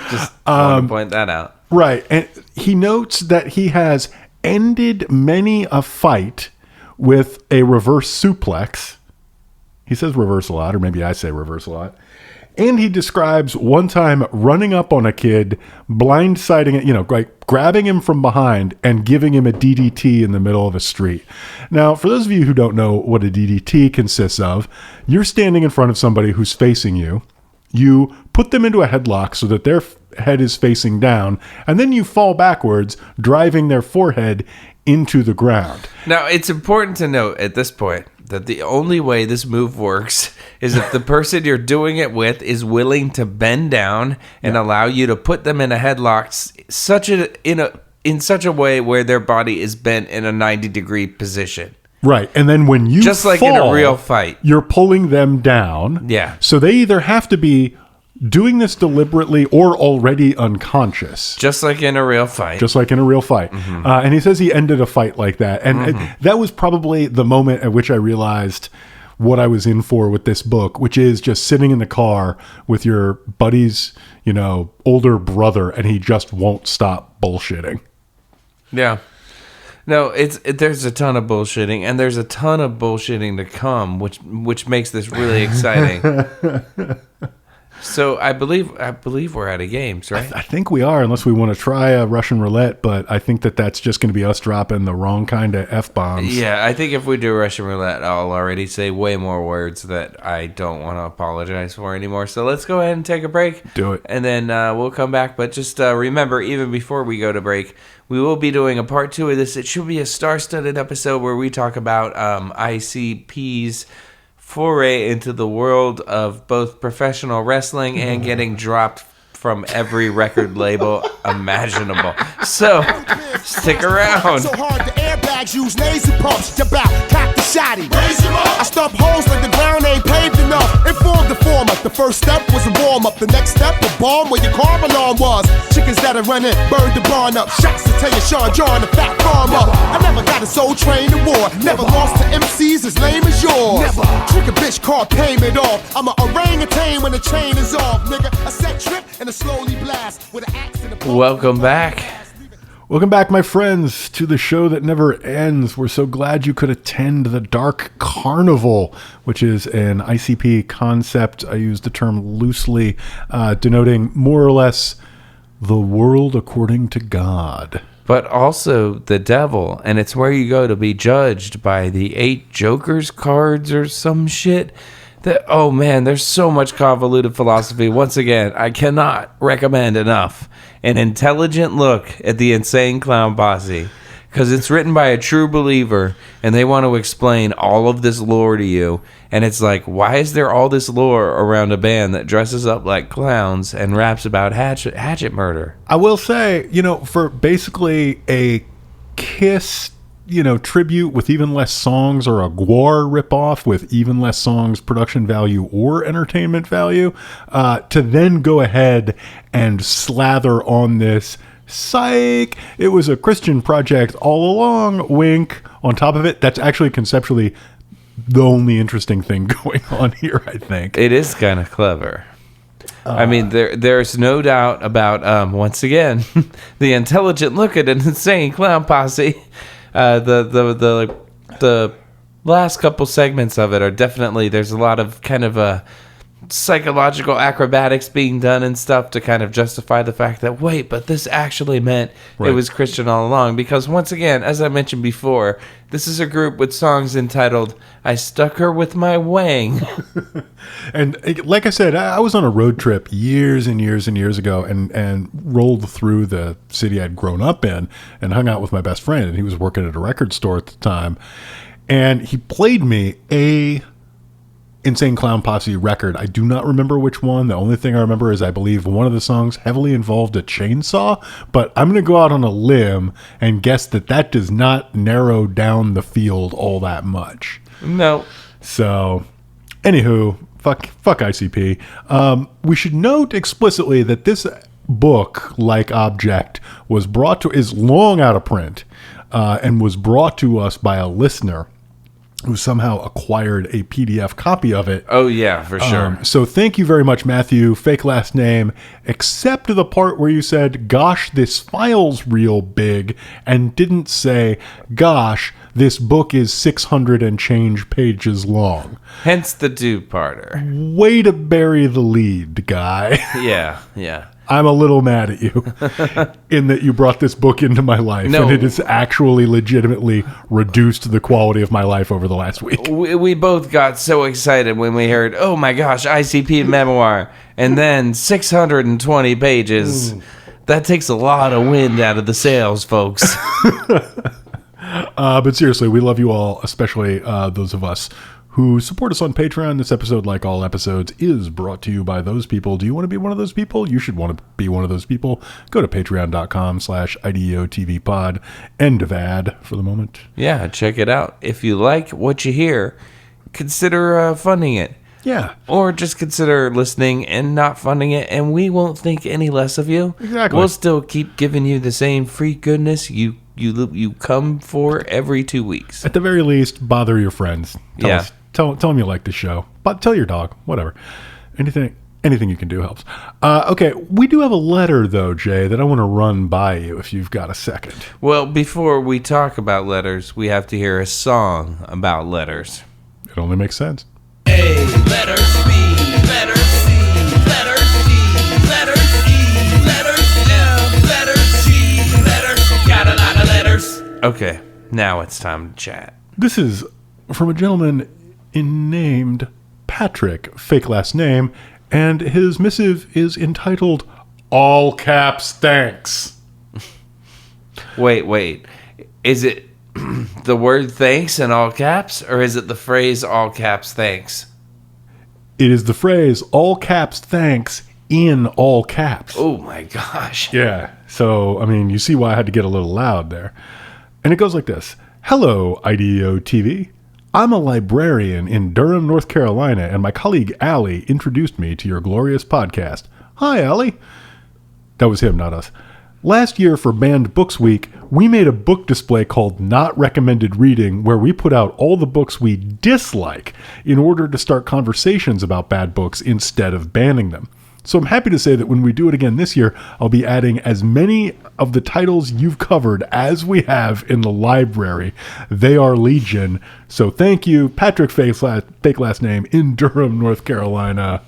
Just want to point that out. Right. And he notes that he has ended many a fight with a reverse suplex. He says reverse a lot, or maybe I say reverse a lot. And he describes one time running up on a kid, blindsiding it, like grabbing him from behind and giving him a DDT in the middle of a street. Now, for those of you who don't know what a DDT consists of, you're standing in front of somebody who's facing you. You put them into a headlock so that their head is facing down, and then you fall backwards, driving their forehead into the ground. Now, it's important to note at this point that the only way this move works is if the person you're doing it with is willing to bend down and allow you to put them in a headlock in such a way where their body is bent in a 90-degree position. Right. And then when you Just like in a real fight. you're pulling them down. Yeah. So they either have to be doing this deliberately or already unconscious. Just like in a real fight. Just like in a real fight. And he says he ended a fight like that. And that was probably the moment at which I realized what I was in for with this book, which is just sitting in the car with your buddy's, older brother, and he just won't stop bullshitting. Yeah. No, there's a ton of bullshitting, and there's a ton of bullshitting to come, which makes this really exciting. So I believe we're out of games, right? I think we are, unless we want to try a Russian roulette, but I think that's just going to be us dropping the wrong kind of F-bombs. Yeah, I think if we do Russian roulette, I'll already say way more words that I don't want to apologize for anymore. So let's go ahead and take a break. Do it. And then we'll come back. But just remember, even before we go to break, we will be doing a part 2 of this. It should be a star-studded episode where we talk about ICP's foray into the world of both professional wrestling and getting dropped from every record label imaginable. So, stick around. So hard the airbags use laser pumps. You bout cock the shotty. I stump holes like the ground ain't paved enough. Inform the former. The first step was a warm up. The next step, the bomb where your car alarm was. Chickens that are running, burned the barn up. Shots to tell you Sean John the fat farmer. I never got a soul train in war. Never lost to MCs as lame as yours. Trick a bitch car payment off. I'm a orangutan when the chain is off, nigga. A set trip and a slowly blast with an axe and a Welcome back. Welcome back, my friends, to the show that never ends. We're so glad you could attend the Dark Carnival, which is an ICP concept. I use the term loosely, denoting more or less the world according to God. But also the devil, and it's where you go to be judged by the 8 Jokers cards or some shit. Oh man, there's so much convoluted philosophy. Once again, I cannot recommend enough an intelligent look at the Insane Clown Posse, because it's written by a true believer, and they want to explain all of this lore to you. And it's like, why is there all this lore around a band that dresses up like clowns and raps about hatchet murder? I will say, for basically a Kiss tribute with even less songs, or a Gwar ripoff with even less songs, production value, or entertainment value, to then go ahead and slather on this psych, it was a Christian project all along, wink, on top of it. That's actually conceptually the only interesting thing going on here, I think. It is kind of clever. I mean, there's no doubt about, once again, the intelligent look at an Insane Clown Posse. The last couple segments of it are definitely, there's a lot of kind of psychological acrobatics being done and stuff to kind of justify the fact that, wait, but this actually meant it was Christian all along. Because once again, as I mentioned before, this is a group with songs entitled I Stuck Her With My Wang. And like I said, I was on a road trip years and years and years ago and rolled through the city I'd grown up in and hung out with my best friend. And he was working at a record store at the time. And he played me a Insane Clown Posse record. I do not remember which one. The only thing I remember is I believe one of the songs heavily involved a chainsaw, but I'm going to go out on a limb and guess that does not narrow down the field all that much. No. So, anywho, fuck ICP. We should note explicitly that this book, like Object, is long out of print, and was brought to us by a listener who somehow acquired a PDF copy of it. Oh, yeah, for sure. So thank you very much, Matthew. Fake last name, except the part where you said, gosh, this file's real big, and didn't say, gosh, this book is 600 and change pages long. Hence the two-parter. Way to bury the lead, guy. Yeah. I'm a little mad at you in that you brought this book into my life, and it has actually legitimately reduced the quality of my life over the last week. We both got so excited when we heard, oh my gosh, ICP memoir, and then 620 pages. That takes a lot of wind out of the sails, folks. But seriously, we love you all, especially those of us who support us on Patreon. This episode, like all episodes, is brought to you by those people. Do you want to be one of those people? You should want to be one of those people. Go to patreon.com/IDEOTV pod. End of ad for the moment. Yeah, check it out. If you like what you hear, consider funding it. Yeah. Or just consider listening and not funding it, and we won't think any less of you. Exactly. We'll still keep giving you the same free goodness you come for every 2 weeks. At the very least, bother your friends. Tell them you like the show. But tell your dog. Whatever. Anything you can do helps. Okay, we do have a letter, though, Jay, that I want to run by you if you've got a second. Well, before we talk about letters, we have to hear a song about letters. It only makes sense. A, letter B, letter C, letter D, letter E, letter F, letter G, letter, got a lot of letters. Okay, now it's time to chat. This is from a gentleman named Patrick, fake last name, and his missive is entitled All Caps Thanks. Wait. Is it the word thanks in all caps, or is it the phrase all caps thanks? It is the phrase all caps thanks in all caps. Oh my gosh. Yeah. So, I mean, you see why I had to get a little loud there. And it goes like this. Hello, IDEOTV. I'm a librarian in Durham, North Carolina, and my colleague Allie introduced me to your glorious podcast. Hi, Allie. That was him, not us. Last year for Banned Books Week, we made a book display called Not Recommended Reading, where we put out all the books we dislike in order to start conversations about bad books instead of banning them. So I'm happy to say that when we do it again this year, I'll be adding as many of the titles you've covered as we have in the library. They are legion. So thank you, Patrick, fake last name, in Durham, North Carolina.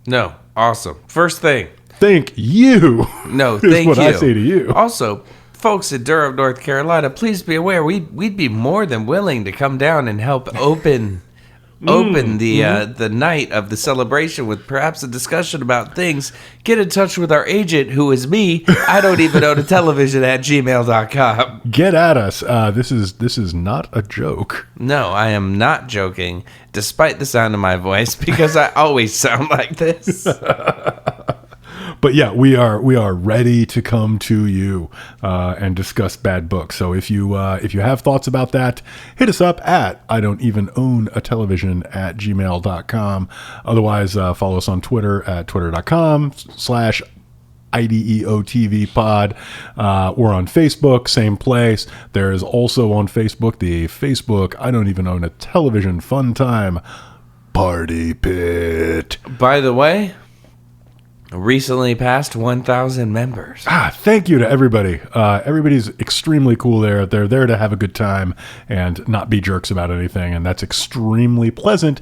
No, awesome. First thing. Thank you. No, is thank what you. I say to you. Also, folks in Durham, North Carolina, please be aware we'd be more than willing to come down and help open the night of the celebration with perhaps a discussion about things. Get in touch with our agent, who is me. I don't even own a television at gmail.com. Get at us. This is not a joke. No, I am not joking, despite the sound of my voice, because I always sound like this. But yeah, we are ready to come to you and discuss bad books. So if you have thoughts about that, hit us up at I don't even own a television at gmail.com. Otherwise, follow us on Twitter at twitter.com/IDEOTV pod. We're on Facebook, same place. There is also on Facebook the Facebook I don't even own a television fun time party pit. By the way, recently passed 1,000 members. Thank you to everybody. Everybody's extremely cool there. They're there to have a good time and not be jerks about anything. And that's extremely pleasant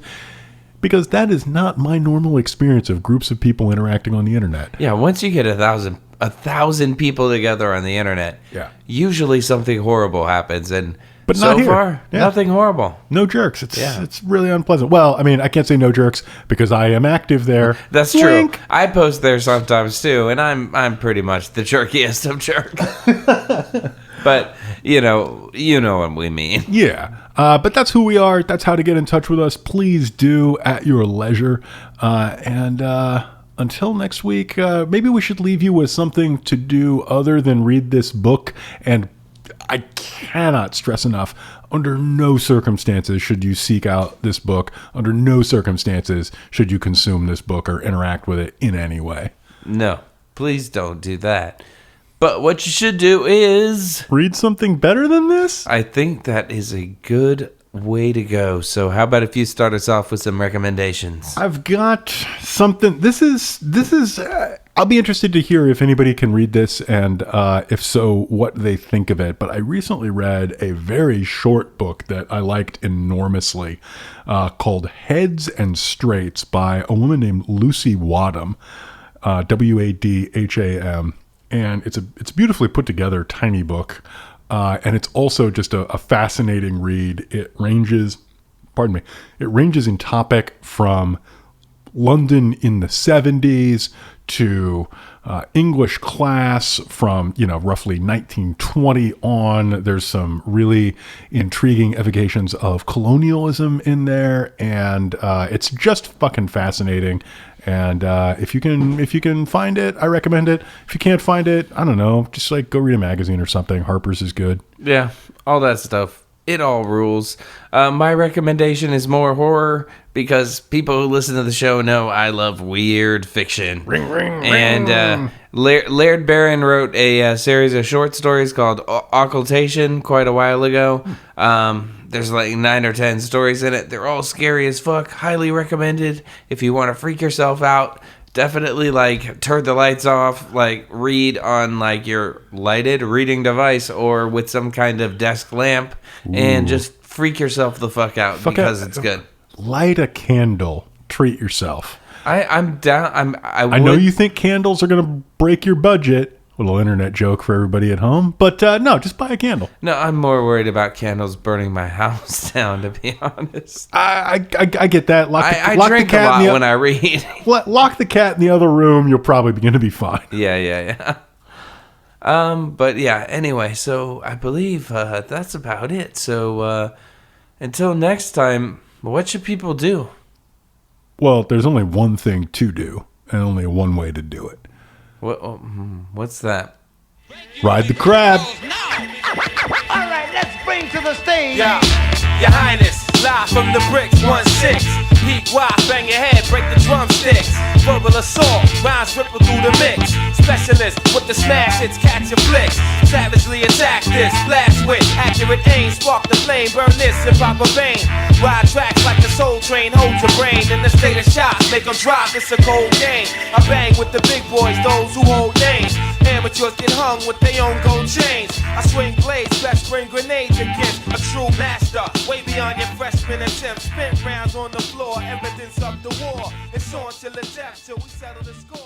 because that is not my normal experience of groups of people interacting on the internet. Yeah, once you get a thousand people together on the internet, usually something horrible happens. But so not here. Far, nothing horrible. No jerks. It's really unpleasant. Well, I mean, I can't say no jerks because I am active there. That's Wink. true. I post there sometimes too, and I'm pretty much the jerkiest of jerks. But you know what we mean. Yeah. But that's who we are. That's how to get in touch with us. Please do at your leisure. And until next week, maybe we should leave you with something to do other than read this book. And I cannot stress enough, under no circumstances should you seek out this book. Under no circumstances should you consume this book or interact with it in any way. No, please don't do that. But what you should do is read something better than this. I think that is a good way to go. So how about if you start us off with some recommendations? I've got something. This is I'll be interested to hear if anybody can read this and if so, what they think of it. But I recently read a very short book that I liked enormously called Heads and Straits by a woman named Lucy Wadham, Wadham. And it's a beautifully put together tiny book. And it's also just a fascinating read. It ranges in topic from London in the 70s to English Class from, roughly 1920 on. There's some really intriguing evocations of colonialism in there, and it's just fucking fascinating. And if you can find it, I recommend it. If you can't find it, I don't know, just like go read a magazine or something. Harper's is good. Yeah, all that stuff. It all rules. My recommendation is more horror because people who listen to the show know I love weird fiction. Ring, ring, and Laird Barron wrote a series of short stories called Occultation quite a while ago. There's like 9 or 10 stories in it. They're all scary as fuck. Highly recommended if you want to freak yourself out. Definitely like turn the lights off, like read on like your lighted reading device or with some kind of desk lamp. And just freak yourself the fuck out because it's good. Light a candle. Treat yourself. I'm down. I know you think candles are going to break your budget. Little internet joke for everybody at home. But no, just buy a candle. No, I'm more worried about candles burning my house down, to be honest. I get that. I drink a lot when I read. Lock the cat in the other room. You're probably going to be fine. Yeah. But yeah, anyway, so I believe that's about it. So until next time, what should people do? Well, there's only one thing to do and only one way to do it. What's that? Ride the crab. All right, let's bring to the stage. Yeah, Your Highness, live from the bricks, 1-6. Peak wide, bang your head, break the drumsticks. Verbal assault, rhymes ripple through the mix. Specialist with the smash hits, catch your flicks. Savagely attack this, blast with accurate aim. Spark the flame, burn this in proper vein. Ride tracks like a soul train, hold your brain in the state of shock. Make them drop, it's a cold game. I bang with the big boys, those who hold names. Amateurs get hung with their own gold chains. I swing blades, best bring grenades against a true master. Way beyond your freshman attempts. Spent rounds on the floor, evidence of the war. It's on till the death till we settle the score.